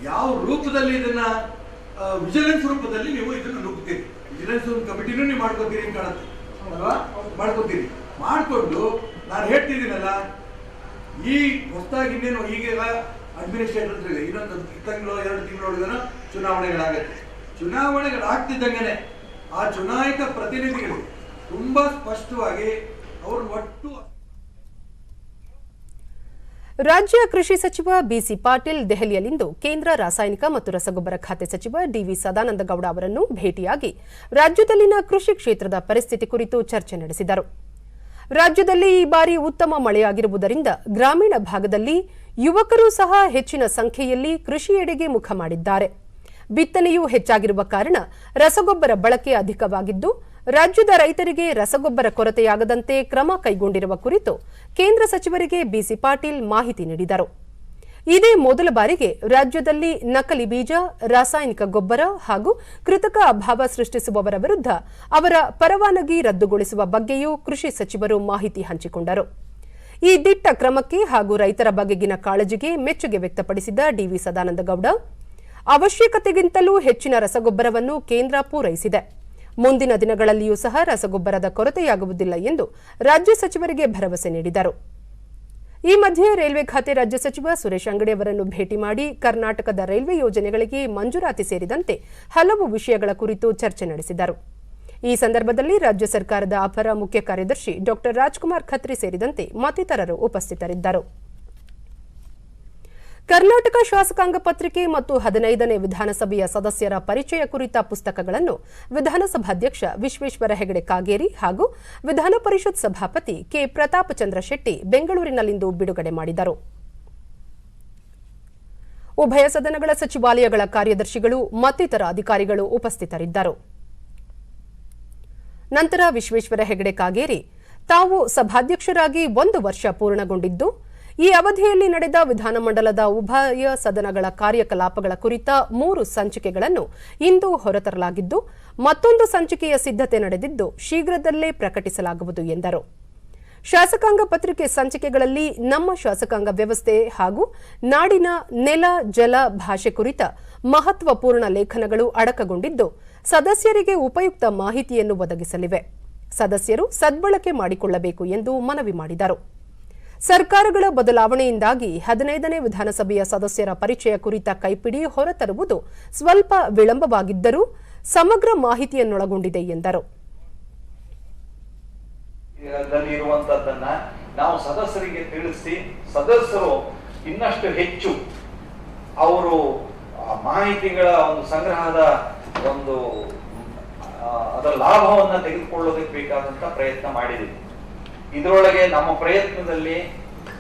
ಯಾವ ರೂಪದಲ್ಲಿ ಇದನ್ನ ವಿಜಿಲೆನ್ಸ್ ರೂಪದಲ್ಲಿ ನೀವು ಇದನ್ನು ನುಗ್ತೀರಿ, ವಿಜಿಲೆನ್ಸ್ ಕಮಿಟಿನೂ ನೀವು ಮಾಡ್ಕೋತೀರಿ ಅಂತ ಕಾಣುತ್ತೆ ಅಲ್ವಾ? ಮಾಡ್ಕೋತೀರಿ. ಮಾಡಿಕೊಂಡು ನಾನು ಹೇಳ್ತಿದ್ದೀನಲ್ಲ, ಈ ಹೊಸದಾಗಿ ಇನ್ನೇನು ಈಗೆಲ್ಲ ಅಡ್ಮಿನಿಸ್ಟ್ರೇಟರ್ ಇದೆ, ಇನ್ನೊಂದು ತಿಂಗಳು 2 ತಿಂಗಳೊಳಗೇನೋ ಚುನಾವಣೆಗಳಾಗತ್ತೆ. ಚುನಾವಣೆಗಳಾಗ್ತಿದ್ದಂಗೆ ಆ ಚುನಾಯಿತ ಪ್ರತಿನಿಧಿಗಳು ತುಂಬಾ ಸ್ಪಷ್ಟವಾಗಿ ಅವರು ಒಟ್ಟು ರಾಜ್ಯ ಕೃಷಿ ಸಚಿವ ಬಿಸಿ ಪಾಟೀಲ್ ದೆಹಲಿಯಲ್ಲಿಂದು ಕೇಂದ್ರ ರಾಸಾಯನಿಕ ಮತ್ತು ರಸಗೊಬ್ಬರ ಖಾತೆ ಸಚಿವ ಡಿವಿ ಸದಾನಂದಗೌಡ ಅವರನ್ನು ಭೇಟಿಯಾಗಿ ರಾಜ್ಯದಲ್ಲಿನ ಕೃಷಿ ಕ್ಷೇತ್ರದ ಪರಿಸ್ಥಿತಿ ಕುರಿತು ಚರ್ಚೆ ನಡೆಸಿದರು. ರಾಜ್ಯದಲ್ಲಿ ಈ ಬಾರಿ ಉತ್ತಮ ಮಳೆಯಾಗಿರುವುದರಿಂದ ಗ್ರಾಮೀಣ ಭಾಗದಲ್ಲಿ ಯುವಕರು ಸಹ ಹೆಚ್ಚಿನ ಸಂಖ್ಯೆಯಲ್ಲಿ ಕೃಷಿಯೆಡೆಗೆ ಮುಖ ಮಾಡಿದ್ದಾರೆ. ಬಿತ್ತನೆಯೂ ಹೆಚ್ಚಾಗಿರುವ ಕಾರಣ ರಸಗೊಬ್ಬರ ಬಳಕೆ ಅಧಿಕವಾಗಿದ್ದು, ರಾಜ್ಯದ ರೈತರಿಗೆ ರಸಗೊಬ್ಬರ ಕೊರತೆಯಾಗದಂತೆ ಕ್ರಮ ಕೈಗೊಂಡಿರುವ ಕುರಿತು ಕೇಂದ್ರ ಸಚಿವರಿಗೆ ಬಿಸಿ ಪಾಟೀಲ್ ಮಾಹಿತಿ ನೀಡಿದರು. ಇದೇ ಮೊದಲ ಬಾರಿಗೆ ರಾಜ್ಯದಲ್ಲಿ ನಕಲಿ ಬೀಜ, ರಾಸಾಯನಿಕ ಗೊಬ್ಬರ ಹಾಗೂ ಕೃತಕ ಅಭಾವ ಸೃಷ್ಟಿಸುವವರ ವಿರುದ್ಧ ಅವರ ಪರವಾನಗಿ ರದ್ದುಗೊಳಿಸುವ ಬಗ್ಗೆಯೂ ಕೃಷಿ ಸಚಿವರು ಮಾಹಿತಿ ಹಂಚಿಕೊಂಡರು. ಈ ದಿಟ್ಟ ಕ್ರಮಕ್ಕೆ ಹಾಗೂ ರೈತರ ಬಗೆಗಿನ ಕಾಳಜಿಗೆ ಮೆಚ್ಚುಗೆ ವ್ಯಕ್ತಪಡಿಸಿದ ಡಿವಿ ಸದಾನಂದಗೌಡ, ಅವಶ್ಯಕತೆಗಿಂತಲೂ ಹೆಚ್ಚಿನ ರಸಗೊಬ್ಬರವನ್ನು ಕೇಂದ್ರ ಪೂರೈಸಿದೆ. ಮುಂದಿನ ದಿನಗಳಲ್ಲಿಯೂ ಸಹ ರಸಗೊಬ್ಬರದ ಕೊರತೆಯಾಗುವುದಿಲ್ಲ ಎಂದು ರಾಜ್ಯ ಸಚಿವರಿಗೆ ಭರವಸೆ ನೀಡಿದರು. ಈ ಮಧ್ಯೆ ರೈಲ್ವೆ ಖಾತೆ ರಾಜ್ಯ ಸಚಿವ ಸುರೇಶ್ ಅಂಗಡಿ ಅವರನ್ನು ಭೇಟಿ ಮಾಡಿ ಕರ್ನಾಟಕದ ರೈಲ್ವೆ ಯೋಜನೆಗಳಿಗೆ ಮಂಜೂರಾತಿ ಸೇರಿದಂತೆ ಹಲವು ವಿಷಯಗಳ ಕುರಿತು ಚರ್ಚೆ ನಡೆಸಿದರು. ಈ ಸಂದರ್ಭದಲ್ಲಿ ರಾಜ್ಯ ಸರ್ಕಾರದ ಅಪರ ಮುಖ್ಯ ಕಾರ್ಯದರ್ಶಿ ಡಾ ರಾಜ್ಕುಮಾರ್ ಖತ್ರಿ ಸೇರಿದಂತೆ ಮತ್ತಿತರರು ಉಪಸ್ಥಿತರಿದ್ದರು. ಕರ್ನಾಟಕ ಶಾಸಕಾಂಗ ಪತ್ರಿಕೆ ಮತ್ತು 15ನೇ ವಿಧಾನಸಭೆಯ ಸದಸ್ಯರ ಪರಿಚಯ ಕುರಿತ ಪುಸ್ತಕಗಳನ್ನು ವಿಧಾನಸಭಾಧ್ಯಕ್ಷ ವಿಶ್ವೇಶ್ವರ ಹೆಗಡೆ ಕಾಗೇರಿ ಹಾಗೂ ವಿಧಾನ ಪರಿಷತ್ ಸಭಾಪತಿ ಕೆ ಪ್ರತಾಪಚಂದ್ರ ಶೆಟ್ಟಿ ಬೆಂಗಳೂರಿನಲ್ಲಿಂದು ಬಿಡುಗಡೆ ಮಾಡಿದರು. ಉಭಯ ಸದನಗಳ ಸಚಿವಾಲಯಗಳ ಕಾರ್ಯದರ್ಶಿಗಳು ಮತ್ತಿತರ ಅಧಿಕಾರಿಗಳು ಉಪಸ್ಥಿತರಿದ್ದರು. ನಂತರ ವಿಶ್ವೇಶ್ವರ ಹೆಗಡೆ ಕಾಗೇರಿ, ತಾವು ಸಭಾಧ್ಯಕ್ಷರಾಗಿ 1 ವರ್ಷ ಪೂರ್ಣಗೊಂಡಿದ್ದು, ಈ ಅವಧಿಯಲ್ಲಿ ನಡೆದ ವಿಧಾನಮಂಡಲದ ಉಭಯ ಸದನಗಳ ಕಾರ್ಯಕಲಾಪಗಳ ಕುರಿತ 3 ಸಂಚಿಕೆಗಳನ್ನು ಇಂದು ಹೊರತರಲಾಗಿದ್ದು, ಮತ್ತೊಂದು ಸಂಚಿಕೆಯ ಸಿದ್ಧತೆ ನಡೆದಿದ್ದು ಶೀಘ್ರದಲ್ಲೇ ಪ್ರಕಟಿಸಲಾಗುವುದು ಎಂದರು. ಶಾಸಕಾಂಗ ಪತ್ರಿಕೆ ಸಂಚಿಕೆಗಳಲ್ಲಿ ನಮ್ಮ ಶಾಸಕಾಂಗ ವ್ಯವಸ್ಥೆ ಹಾಗೂ ನಾಡಿನ ನೆಲ, ಜಲ, ಭಾಷೆ ಕುರಿತ ಮಹತ್ವಪೂರ್ಣ ಲೇಖನಗಳು ಅಡಕಗೊಂಡಿದ್ದು, ಸದಸ್ಯರಿಗೆ ಉಪಯುಕ್ತ ಮಾಹಿತಿಯನ್ನು ಒದಗಿಸಲಿವೆ. ಸದಸ್ಯರು ಸದ್ಬಳಕೆ ಮಾಡಿಕೊಳ್ಳಬೇಕು ಎಂದು ಮನವಿ ಮಾಡಿದರು. ಸರ್ಕಾರಗಳ ಬದಲಾವಣೆಯಿಂದಾಗಿ 15ನೇ ವಿಧಾನಸಭೆಯ ಸದಸ್ಯರ ಪರಿಚಯ ಕುರಿತ ಕೈಪಿಡಿ ಹೊರತರುವುದು ಸ್ವಲ್ಪ ವಿಳಂಬವಾಗಿದ್ದರೂ ಸಮಗ್ರ ಮಾಹಿತಿಯನ್ನೊಳಗೊಂಡಿದೆ ಎಂದರು. ಇರುವಂತದ್ದನ್ನ ನಾವು ಸದಸ್ಯರಿಗೆ ತಿಳಿಸಿ, ಸದಸ್ಯರು ಇನ್ನಷ್ಟು ಹೆಚ್ಚು ಅವರು ಮಾಹಿತಿಗಳ ಒಂದು ಸಂಗ್ರಹದ ಒಂದು ಅದರ ಲಾಭವನ್ನ ತೆಗೆದುಕೊಳ್ಳೋದಕ್ಕೆ ಬೇಕಾದಂತ ಪ್ರಯತ್ನ ಮಾಡಿದ್ದೀವಿ. ಇದರೊಳಗೆ ನಮ್ಮ ಪ್ರಯತ್ನದಲ್ಲಿ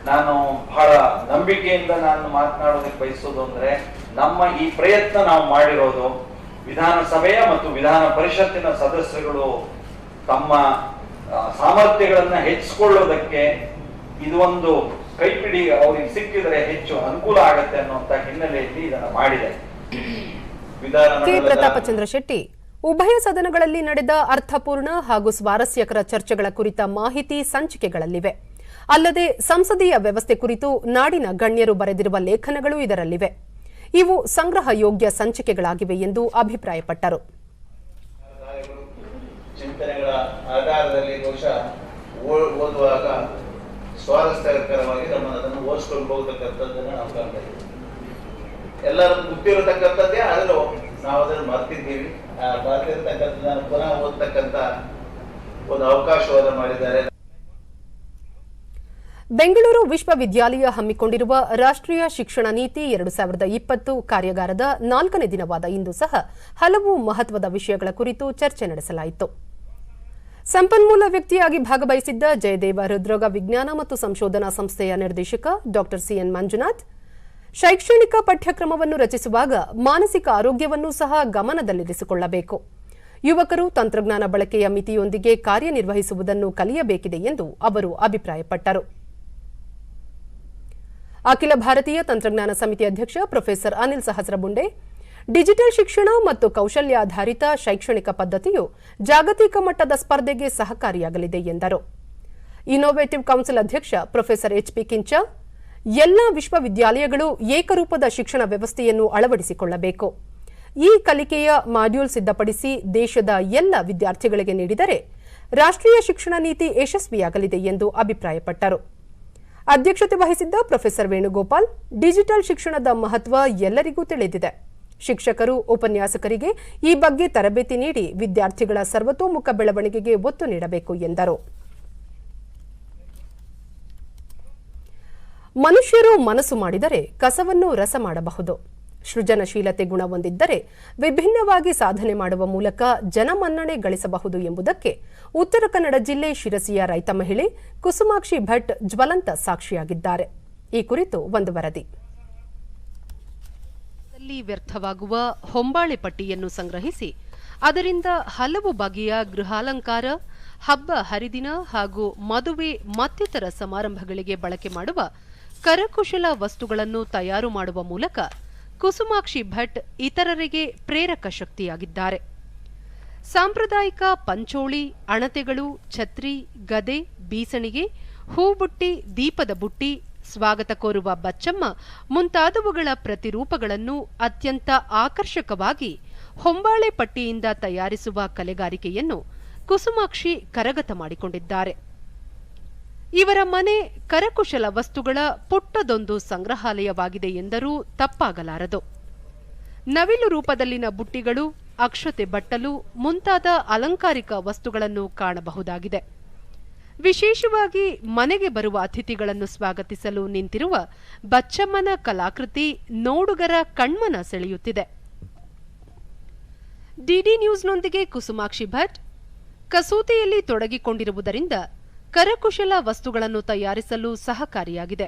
ನಾನು ಬಹಳ ನಂಬಿಕೆಯಿಂದ ನಾನು ಮಾತನಾಡೋದಕ್ಕೆ ಬಯಸೋದು ಅಂದ್ರೆ, ನಮ್ಮ ಈ ಪ್ರಯತ್ನ ನಾವು ಮಾಡಿರೋದು ವಿಧಾನಸಭೆಯ ಮತ್ತು ವಿಧಾನ ಪರಿಷತ್ತಿನ ಸದಸ್ಯರುಗಳು ತಮ್ಮ ಸಾಮರ್ಥ್ಯಗಳನ್ನ ಹೆಚ್ಚಿಸಿಕೊಳ್ಳೋದಕ್ಕೆ ಇದು ಒಂದು ಕೈಪಿಡಿ ಅವ್ರಿಗೆ ಸಿಕ್ಕಿದ್ರೆ ಹೆಚ್ಚು ಅನುಕೂಲ ಆಗತ್ತೆ ಅನ್ನುವಂತ ಹಿನ್ನೆಲೆಯಲ್ಲಿ ಇದನ್ನು ಮಾಡಿದೆ. ಕೆ ಪ್ರತಾಪಚಂದ್ರ ಶೆಟ್ಟಿ, ಉಭಯ ಸದನಗಳಲ್ಲಿ ನಡೆದ ಅರ್ಥಪೂರ್ಣ ಹಾಗೂ ಸ್ವಾರಸ್ಯಕರ ಚರ್ಚೆಗಳ ಕುರಿತ ಮಾಹಿತಿ ಸಂಚಿಕೆಗಳಲ್ಲಿವೆ. ಅಲ್ಲದೆ ಸಂಸದೀಯ ವ್ಯವಸ್ಥೆ ಕುರಿತು ನಾಡಿನ ಗಣ್ಯರು ಬರೆದಿರುವ ಲೇಖನಗಳು ಇದರಲ್ಲಿವೆ. ಇವು ಸಂಗ್ರಹ ಯೋಗ್ಯ ಸಂಚಿಕೆಗಳಾಗಿವೆ ಎಂದು ಅಭಿಪ್ರಾಯಪಟ್ಟರು. ಚಿಂತನೆಗಳ ಆಧಾರದಲ್ಲಿ ಬಹುಶಃ ಓದುವಾಗ ಸ್ವಾರಸ್ಯಕರವಾಗಿ ಅದನ್ನು ಓದಿಸ್ಕೊಂಡು ಹೋಗತಕ್ಕಂಥದ್ದನ್ನು ನಾವು ಕಾಣ್ತಾ ಇದ್ದೀವಿ. ಎಲ್ಲರೂ ಗೊತ್ತಿರತಕ್ಕಂಥದ್ದೇ, ಆದರೂ ನಾವು ಅದನ್ನು ಮರ್ತಿದ್ದೀವಿ. ಮರ್ತಿರ್ತಕ್ಕಂಥದ್ದನ್ನು ಪುನಃ ಓದ್ತಕ್ಕಂಥ ಒಂದು ಅವಕಾಶವನ್ನು ಮಾಡಿದ್ದಾರೆ. ಬೆಂಗಳೂರು ವಿಶ್ವವಿದ್ಯಾಲಯ ಹಮ್ಮಿಕೊಂಡಿರುವ ರಾಷ್ಟ್ರೀಯ ಶಿಕ್ಷಣ ನೀತಿ 2020 ಕಾರ್ಯಾಗಾರದ 4ನೇ ದಿನವಾದ ಇಂದು ಸಹ ಹಲವು ಮಹತ್ವದ ವಿಷಯಗಳ ಕುರಿತು ಚರ್ಚೆ ನಡೆಸಲಾಯಿತು. ಸಂಪನ್ಮೂಲ ವ್ಯಕ್ತಿಯಾಗಿ ಭಾಗವಹಿಸಿದ್ದ ಜಯದೇವ ಹೃದ್ರೋಗ ವಿಜ್ಞಾನ ಮತ್ತು ಸಂಶೋಧನಾ ಸಂಸ್ಥೆಯ ನಿರ್ದೇಶಕ ಡಾ ಸಿಎನ್ ಮಂಜುನಾಥ್, ಶೈಕ್ಷಣಿಕ ಪಠ್ಯಕ್ರಮವನ್ನು ರಚಿಸುವಾಗ ಮಾನಸಿಕ ಆರೋಗ್ಯವನ್ನು ಸಹ ಗಮನದಲ್ಲಿರಿಸಿಕೊಳ್ಳಬೇಕು. ಯುವಕರು ತಂತ್ರಜ್ಞಾನ ಬಳಕೆಯ ಮಿತಿಯೊಂದಿಗೆ ಕಾರ್ಯನಿರ್ವಹಿಸುವುದನ್ನು ಕಲಿಯಬೇಕಿದೆ ಎಂದು ಅವರು ಅಭಿಪ್ರಾಯಪಟ್ಟರು. ಅಖಿಲ ಭಾರತೀಯ ತಂತ್ರಜ್ಞಾನ ಸಮಿತಿ ಅಧ್ಯಕ್ಷ ಪ್ರೊಫೆಸರ್ ಅನಿಲ್ ಸಹಸ್ರಬುಂಡೆ, ಡಿಜಿಟಲ್ ಶಿಕ್ಷಣ ಮತ್ತು ಕೌಶಲ್ಯಾಧಾರಿತ ಶೈಕ್ಷಣಿಕ ಪದ್ಧತಿಯು ಜಾಗತಿಕ ಮಟ್ಟದ ಸ್ಪರ್ಧೆಗೆ ಸಹಕಾರಿಯಾಗಲಿದೆ ಎಂದರು. ಇನ್ನೋವೇಟಿವ್ ಕೌನ್ಸಿಲ್ ಅಧ್ಯಕ್ಷ ಪ್ರೊಫೆಸರ್ ಎಚ್ಪಿ ಕಿಂಚ, ಎಲ್ಲಾ ವಿಶ್ವವಿದ್ಯಾಲಯಗಳು ಏಕರೂಪದ ಶಿಕ್ಷಣ ವ್ಯವಸ್ಥೆಯನ್ನು ಅಳವಡಿಸಿಕೊಳ್ಳಬೇಕು. ಈ ಕಲಿಕೆಯ ಮಾಡ್ಯೂಲ್ ಸಿದ್ಧಪಡಿಸಿ ದೇಶದ ಎಲ್ಲ ವಿದ್ಯಾರ್ಥಿಗಳಿಗೆ ನೀಡಿದರೆ ರಾಷ್ಟ್ರೀಯ ಶಿಕ್ಷಣ ನೀತಿ ಯಶಸ್ವಿಯಾಗಲಿದೆ ಎಂದು ಅಭಿಪ್ರಾಯಪಟ್ಟರು. ಅಧ್ಯಕ್ಷತೆ ವಹಿಸಿದ್ದ ಪ್ರೊಫೆಸರ್ ವೇಣುಗೋಪಾಲ್, ಡಿಜಿಟಲ್ ಶಿಕ್ಷಣದ ಮಹತ್ವ ಎಲ್ಲರಿಗೂ ತಿಳಿದಿದೆ. ಶಿಕ್ಷಕರು, ಉಪನ್ಯಾಸಕರಿಗೆ ಈ ಬಗ್ಗೆ ತರಬೇತಿ ನೀಡಿ ವಿದ್ಯಾರ್ಥಿಗಳ ಸರ್ವತೋಮುಖ ಬೆಳವಣಿಗೆಗೆ ಒತ್ತು ನೀಡಬೇಕು ಎಂದರು. ಮನುಷ್ಯರು ಮನಸ್ಸು ಮಾಡಿದರೆ ಕಸವನ್ನು ರಸ ಮಾಡಬಹುದು. ಸೃಜನಶೀಲತೆ ಗುಣ ಹೊಂದಿದ್ದರೆ ವಿಭಿನ್ನವಾಗಿ ಸಾಧನೆ ಮಾಡುವ ಮೂಲಕ ಜನಮನ್ನಣೆ ಗಳಿಸಬಹುದು ಎಂಬುದಕ್ಕೆ ಉತ್ತರ ಕನ್ನಡ ಜಿಲ್ಲೆ ಶಿರಸಿಯ ರೈತ ಮಹಿಳೆ ಕುಸುಮಾಕ್ಷಿ ಭಟ್ ಜ್ವಲಂತ ಸಾಕ್ಷಿಯಾಗಿದ್ದಾರೆ. ಈ ಕುರಿತು ಒಂದು ವರದಿ. ವ್ಯರ್ಥವಾಗುವ ಹೊಂಬಾಳೆ ಪಟ್ಟಿಯನ್ನು ಸಂಗ್ರಹಿಸಿ ಅದರಿಂದ ಹಲವು ಬಗೆಯ ಗೃಹಾಲಂಕಾರ, ಹಬ್ಬ ಹರಿದಿನ ಹಾಗೂ ಮದುವೆ ಮತ್ತಿತರ ಸಮಾರಂಭಗಳಿಗೆ ಬಳಕೆ ಮಾಡುವ ಕರಕುಶಲ ವಸ್ತುಗಳನ್ನು ತಯಾರು ಮಾಡುವ ಮೂಲಕ ಕುಸುಮಾಕ್ಷಿ ಭಟ್ ಇತರರಿಗೆ ಪ್ರೇರಕ ಶಕ್ತಿಯಾಗಿದ್ದಾರೆ. ಸಾಂಪ್ರದಾಯಿಕ ಪಂಚೋಳಿ, ಅಣತೆಗಳು, ಛತ್ರಿ, ಗದೆ, ಬೀಸಣಿಗೆ, ಹೂಬುಟ್ಟಿ, ದೀಪದ ಬುಟ್ಟಿ, ಸ್ವಾಗತ ಕೋರುವ ಬಚ್ಚಮ್ಮ ಮುಂತಾದವುಗಳ ಪ್ರತಿರೂಪಗಳನ್ನು ಅತ್ಯಂತ ಆಕರ್ಷಕವಾಗಿ ಹೊಂಬಾಳೆ ಪಟ್ಟಿಯಿಂದ ತಯಾರಿಸುವ ಕಲೆಗಾರಿಕೆಯನ್ನು ಕುಸುಮಾಕ್ಷಿ ಕರಗತ ಮಾಡಿಕೊಂಡಿದ್ದಾರೆ. ಇವರ ಮನೆ ಕರಕುಶಲ ವಸ್ತುಗಳ ಪುಟ್ಟದೊಂದು ಸಂಗ್ರಹಾಲಯವಾಗಿದೆ ಎಂದರೂ ತಪ್ಪಾಗಲಾರದು. ನವಿಲು ರೂಪದಲ್ಲಿನ ಬುಟ್ಟಿಗಳು, ಅಕ್ಷತೆ ಬಟ್ಟಲು ಮುಂತಾದ ಅಲಂಕಾರಿಕ ವಸ್ತುಗಳನ್ನು ಕಾಣಬಹುದಾಗಿದೆ. ವಿಶೇಷವಾಗಿ ಮನೆಗೆ ಬರುವ ಅತಿಥಿಗಳನ್ನು ಸ್ವಾಗತಿಸಲು ನಿಂತಿರುವ ಬಚ್ಚಮ್ಮನ ಕಲಾಕೃತಿ ನೋಡುಗರ ಕಣ್ಮನ ಸೆಳೆಯುತ್ತಿದೆ. ಡಿಡಿ ನ್ಯೂಸ್ನೊಂದಿಗೆ ಕುಸುಮಾಕ್ಷಿ ಭಟ್, ಕಸೂತಿಯಲ್ಲಿ ತೊಡಗಿಕೊಂಡಿರುವುದರಿಂದ ಕರಕುಶಲ ವಸ್ತುಗಳನ್ನು ತಯಾರಿಸಲು ಸಹಕಾರಿಯಾಗಿದೆ.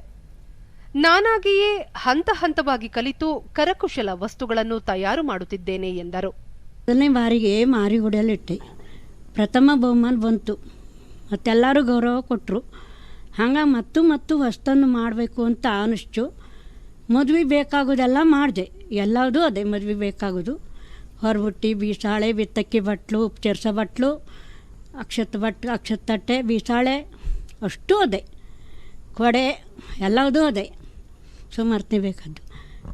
ನಾನಾಗಿಯೇ ಹಂತ ಹಂತವಾಗಿ ಕಲಿತು ಕರಕುಶಲ ವಸ್ತುಗಳನ್ನು ತಯಾರು ಮಾಡುತ್ತಿದ್ದೇನೆ ಎಂದರು. ಮೊದಲನೇ ಬಾರಿಗೆ ಮಾರಿಗುಡಿಯಲ್ಲಿಟ್ಟೆ, ಪ್ರಥಮ ಬಹುಮಾನ ಬಂತು. ಮತ್ತೆಲ್ಲರೂ ಗೌರವ ಕೊಟ್ಟರು. ಹಂಗೆ ಮತ್ತು ಹೊಸ್ತನ್ನು ಮಾಡಬೇಕು ಅಂತ ಅನಿಸ್ತು. ಮದುವೆ ಬೇಕಾಗೋದೆಲ್ಲ ಮಾಡಿದೆ. ಎಲ್ಲದೂ ಅದೇ ಮದುವೆ ಬೇಕಾಗೋದು. ಹೊರಬುಟ್ಟಿ, ಬೀಸಾಳೆ, ಬಿತ್ತಕ್ಕಿ ಬಟ್ಲು, ಉಪಚರಿಸೋ ಬಟ್ಲು, ಅಕ್ಷತ ತಟ್ಟೆ, ಬೀಸಾಳೆ ಅಷ್ಟೂ ಅದೇ. ಕೊಡೆ ಎಲ್ಲದೂ ಅದೇ. ಸುಮಾರ್ತಿ ಬೇಕಾದ್ದು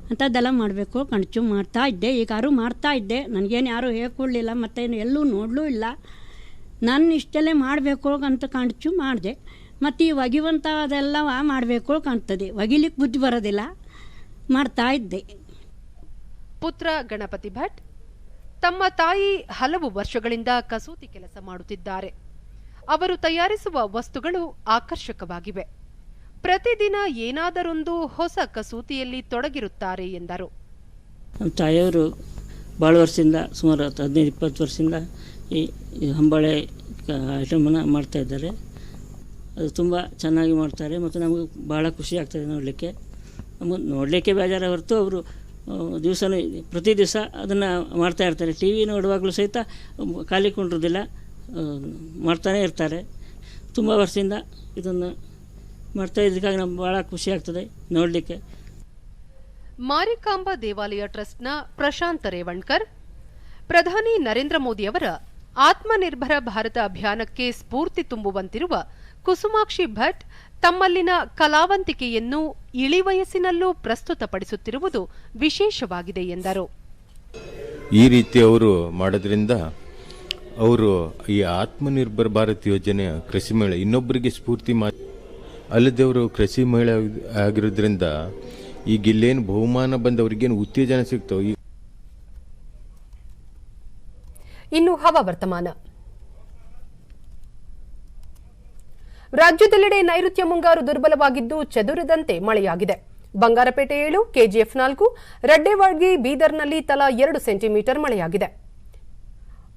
ಅಂಥದ್ದೆಲ್ಲ ಮಾಡಬೇಕು ಕಣ್ಚು ಮಾಡ್ತಾಯಿದ್ದೆ. ಈಗಾರು ಮಾಡ್ತಾಯಿದ್ದೆ. ನನಗೇನು ಯಾರೂ ಹೇಳ್ಕೊಡ್ಲಿಲ್ಲ, ಮತ್ತೇನು ಎಲ್ಲೂ ನೋಡಲೂ ಇಲ್ಲ. ನಾನು ಇಷ್ಟೆಲ್ಲೇ ಮಾಡಬೇಕು ಅಂತ ಕಾಣ್ಚು ಮಾಡಿದೆ. ಮತ್ತು ಈ ಒಗಿವಂಥ ಅದೆಲ್ಲ ಮಾಡಬೇಕು ಕಾಣ್ತದೆ. ಒಗಿಲಿಕ್ಕೆ ಬುದ್ಧಿ ಬರೋದಿಲ್ಲ, ಮಾಡ್ತಾಯಿದ್ದೆ. ಪುತ್ರ ಗಣಪತಿ ಭಟ್ ತಮ್ಮ ತಾಯಿ ಹಲವು ವರ್ಷಗಳಿಂದ ಕಸೂತಿ ಕೆಲಸ ಮಾಡುತ್ತಿದ್ದಾರೆ. ಅವರು ತಯಾರಿಸುವ ವಸ್ತುಗಳು ಆಕರ್ಷಕವಾಗಿವೆ. ಪ್ರತಿದಿನ ಏನಾದರೊಂದು ಹೊಸ ಕಸೂತಿಯಲ್ಲಿ ತೊಡಗಿರುತ್ತಾರೆ ಎಂದರು. ನಮ್ಮ ತಾಯಿಯವರು ಭಾಳ ವರ್ಷದಿಂದ, ಸುಮಾರು 15-20 ವರ್ಷದಿಂದ ಈ ಹಂಬಾಳೆ ಐಟಮನ್ನು ಮಾಡ್ತಾಯಿದ್ದಾರೆ. ಅದು ತುಂಬ ಚೆನ್ನಾಗಿ ಮಾಡ್ತಾರೆ ಮತ್ತು ನಮಗೆ ಭಾಳ ಖುಷಿ ಆಗ್ತದೆ ನೋಡಲಿಕ್ಕೆ. ನಮಗೆ ನೋಡಲಿಕ್ಕೆ ಬೇಜಾರ ಹೊರತು ಅವರು ದಿವಸನೂ ಪ್ರತಿ ದಿವಸ ಅದನ್ನು ಮಾಡ್ತಾಯಿರ್ತಾರೆ. ಟಿ ವಿ ನೋಡುವಾಗಲೂ ಸಹಿತ ಖಾಲಿ ಕೊಂಡಿರೋದಿಲ್ಲ, ಮಾಡ್ತಾನೇ ಇರ್ತಾರೆ. ತುಂಬ ವರ್ಷದಿಂದ ಇದನ್ನು ಮಾಡ್ತಾ ಇದ್ದಕ್ಕಾಗಿ ನಮ್ಗೆ ಭಾಳ ಖುಷಿ ಆಗ್ತದೆ ನೋಡಲಿಕ್ಕೆ. ಮಾರಿಕಾಂಬಾ ದೇವಾಲಯ ಟ್ರಸ್ಟ್ನ ಪ್ರಶಾಂತ್ ರೇವಣ್ಕರ್, ಪ್ರಧಾನಿ ನರೇಂದ್ರ ಮೋದಿಯವರ ಆತ್ಮನಿರ್ಭರ ಭಾರತ ಅಭಿಯಾನಕ್ಕೆ ಸ್ಫೂರ್ತಿ ತುಂಬುವಂತಿರುವ ಕುಸುಮಾಕ್ಷಿ ಭಟ್ ತಮ್ಮಲ್ಲಿನ ಕಲಾವಂತಿಕೆಯನ್ನು ಇಳಿವಯಸ್ಸಿನಲ್ಲೂ ಪ್ರಸ್ತುತಪಡಿಸುತ್ತಿರುವುದು ವಿಶೇಷವಾಗಿದೆ ಎಂದರು. ಈ ರೀತಿ ಅವರು ಮಾಡೋದ್ರಿಂದ ಅವರು ಈ ಆತ್ಮನಿರ್ಭರ ಭಾರತ್ ಯೋಜನೆ ಕೃಷಿ ಮೇಳ ಇನ್ನೊಬ್ಬರಿಗೆ ಸ್ಫೂರ್ತಿ ಅಲ್ಲದೆ ಅವರು ಕೃಷಿ ಮೇಳ ಆಗಿರೋದ್ರಿಂದ ಈಗ ಇಲ್ಲೇನು ಬಹುಮಾನ ಬಂದವರಿಗೇನು ಉತ್ತೇಜನ ಸಿಗ್ತಾವೆ. ಇನ್ನು ಹವಾವರ್ತಮಾನ. ರಾಜ್ಯದೆಲ್ಲೆಡೆ ನೈಋತ್ಯ ಮುಂಗಾರು ದುರ್ಬಲವಾಗಿದ್ದು ಚದುರಿದಂತೆ ಮಳೆಯಾಗಿದೆ. ಬಂಗಾರಪೇಟೆ 7, ಕೆಜಿಎಫ್ 4, ರಡ್ಡೇವಾಡ್ಗಿ, ಬೀದರ್ನಲ್ಲಿ ತಲಾ 2 ಸೆಂಟಿಮೀಟರ್ ಮಳೆಯಾಗಿದೆ.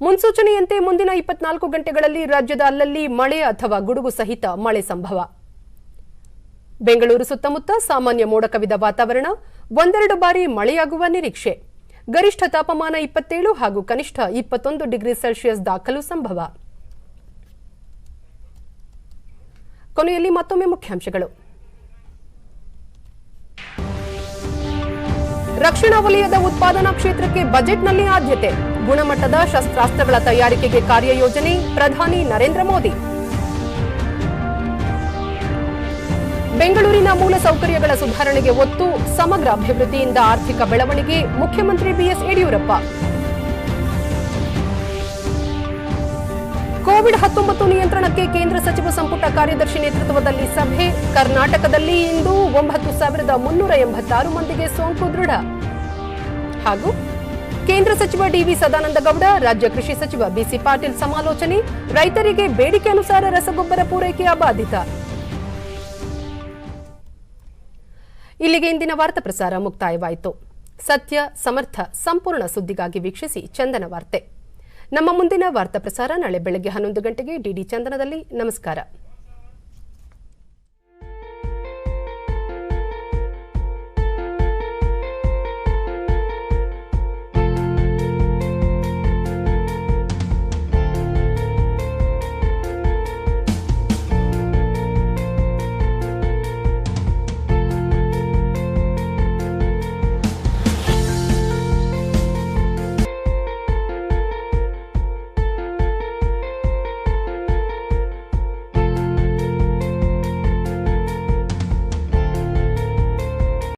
ಮುನ್ಸೂಚನೆಯಂತೆ ಮುಂದಿನ 24 ಗಂಟೆಗಳಲ್ಲಿ ರಾಜ್ಯದ ಅಲ್ಲಲ್ಲಿ ಮಳೆ ಅಥವಾ ಗುಡುಗು ಸಹಿತ ಮಳೆ ಸಂಭವ. ಬೆಂಗಳೂರು ಸುತ್ತಮುತ್ತ ಸಾಮಾನ್ಯ ಮೋಡ ಕವಿದ ವಾತಾವರಣ, ಒಂದೆರಡು ಬಾರಿ ಮಳೆಯಾಗುವ ನಿರೀಕ್ಷೆ. ಗರಿಷ್ಠ ತಾಪಮಾನ 27 ಹಾಗೂ ಕನಿಷ್ಠ 21 ಡಿಗ್ರಿ ಸೆಲ್ಸಿಯಸ್ ದಾಖಲು ಸಂಭವ. ಕೊನೆಯಲ್ಲಿ ಮತ್ತೊಮ್ಮೆ ಮುಖ್ಯಾಂಶಗಳು. ರಕ್ಷಣಾ ವಲಯದ ಉತ್ಪಾದನಾ ಕ್ಷೇತ್ರಕ್ಕೆ ಬಜೆಟ್ನಲ್ಲಿ ಆದ್ಯತೆ, ಗುಣಮಟ್ಟದ ಶಸ್ತ್ರಾಸ್ತ್ರಗಳ ತಯಾರಿಕೆಗೆ ಕಾರ್ಯಯೋಜನೆ, ಪ್ರಧಾನಿ ನರೇಂದ್ರ ಮೋದಿ. ಬೆಂಗಳೂರಿನ ಮೂಲಸೌಕರ್ಯಗಳ ಸುಧಾರಣೆಗೆ ಒತ್ತು, ಸಮಗ್ರ ಅಭಿವೃದ್ಧಿಯಿಂದ ಆರ್ಥಿಕ ಬೆಳವಣಿಗೆ, ಮುಖ್ಯಮಂತ್ರಿ ಬಿಎಸ್ ಯಡಿಯೂರಪ್ಪ. ಕೋವಿಡ್-19 ನಿಯಂತ್ರಣಕ್ಕೆ ಕೇಂದ್ರ ಸಚಿವ ಸಂಪುಟ ಕಾರ್ಯದರ್ಶಿ ನೇತೃತ್ವದಲ್ಲಿ ಸಭೆ, ಕರ್ನಾಟಕದಲ್ಲಿ ಇಂದು 9386 ಮಂದಿಗೆ ಸೋಂಕು ದೃಢ. ಹಾಗೂ ಕೇಂದ್ರ ಸಚಿವ ಡಿವಿ ಸದಾನಂದಗೌಡ, ರಾಜ್ಯ ಕೃಷಿ ಸಚಿವ ಬಿಸಿ ಪಾಟೀಲ್ ಸಮಾಲೋಚನೆ, ರೈತರಿಗೆ ಬೇಡಿಕೆ ಅನುಸಾರ ರಸಗೊಬ್ಬರ ಪೂರೈಕೆ ಅಬಾಧಿತ. ಇಲ್ಲಿಗೆ ಇಂದಿನ ವಾರ್ತಾ ಪ್ರಸಾರ ಮುಕ್ತಾಯವಾಯಿತು. ಸತ್ಯ, ಸಮರ್ಥ, ಸಂಪೂರ್ಣ ಸುದ್ದಿಗಾಗಿ ವೀಕ್ಷಿಸಿ ಚಂದನ ವಾರ್ತೆ. ನಮ್ಮ ಮುಂದಿನ ವಾರ್ತಾ ಪ್ರಸಾರ ನಾಳೆ ಬೆಳಗ್ಗೆ 11 ಗಂಟೆಗೆ ಡಿಡಿ ಚಂದನದಲ್ಲಿ. ನಮಸ್ಕಾರ.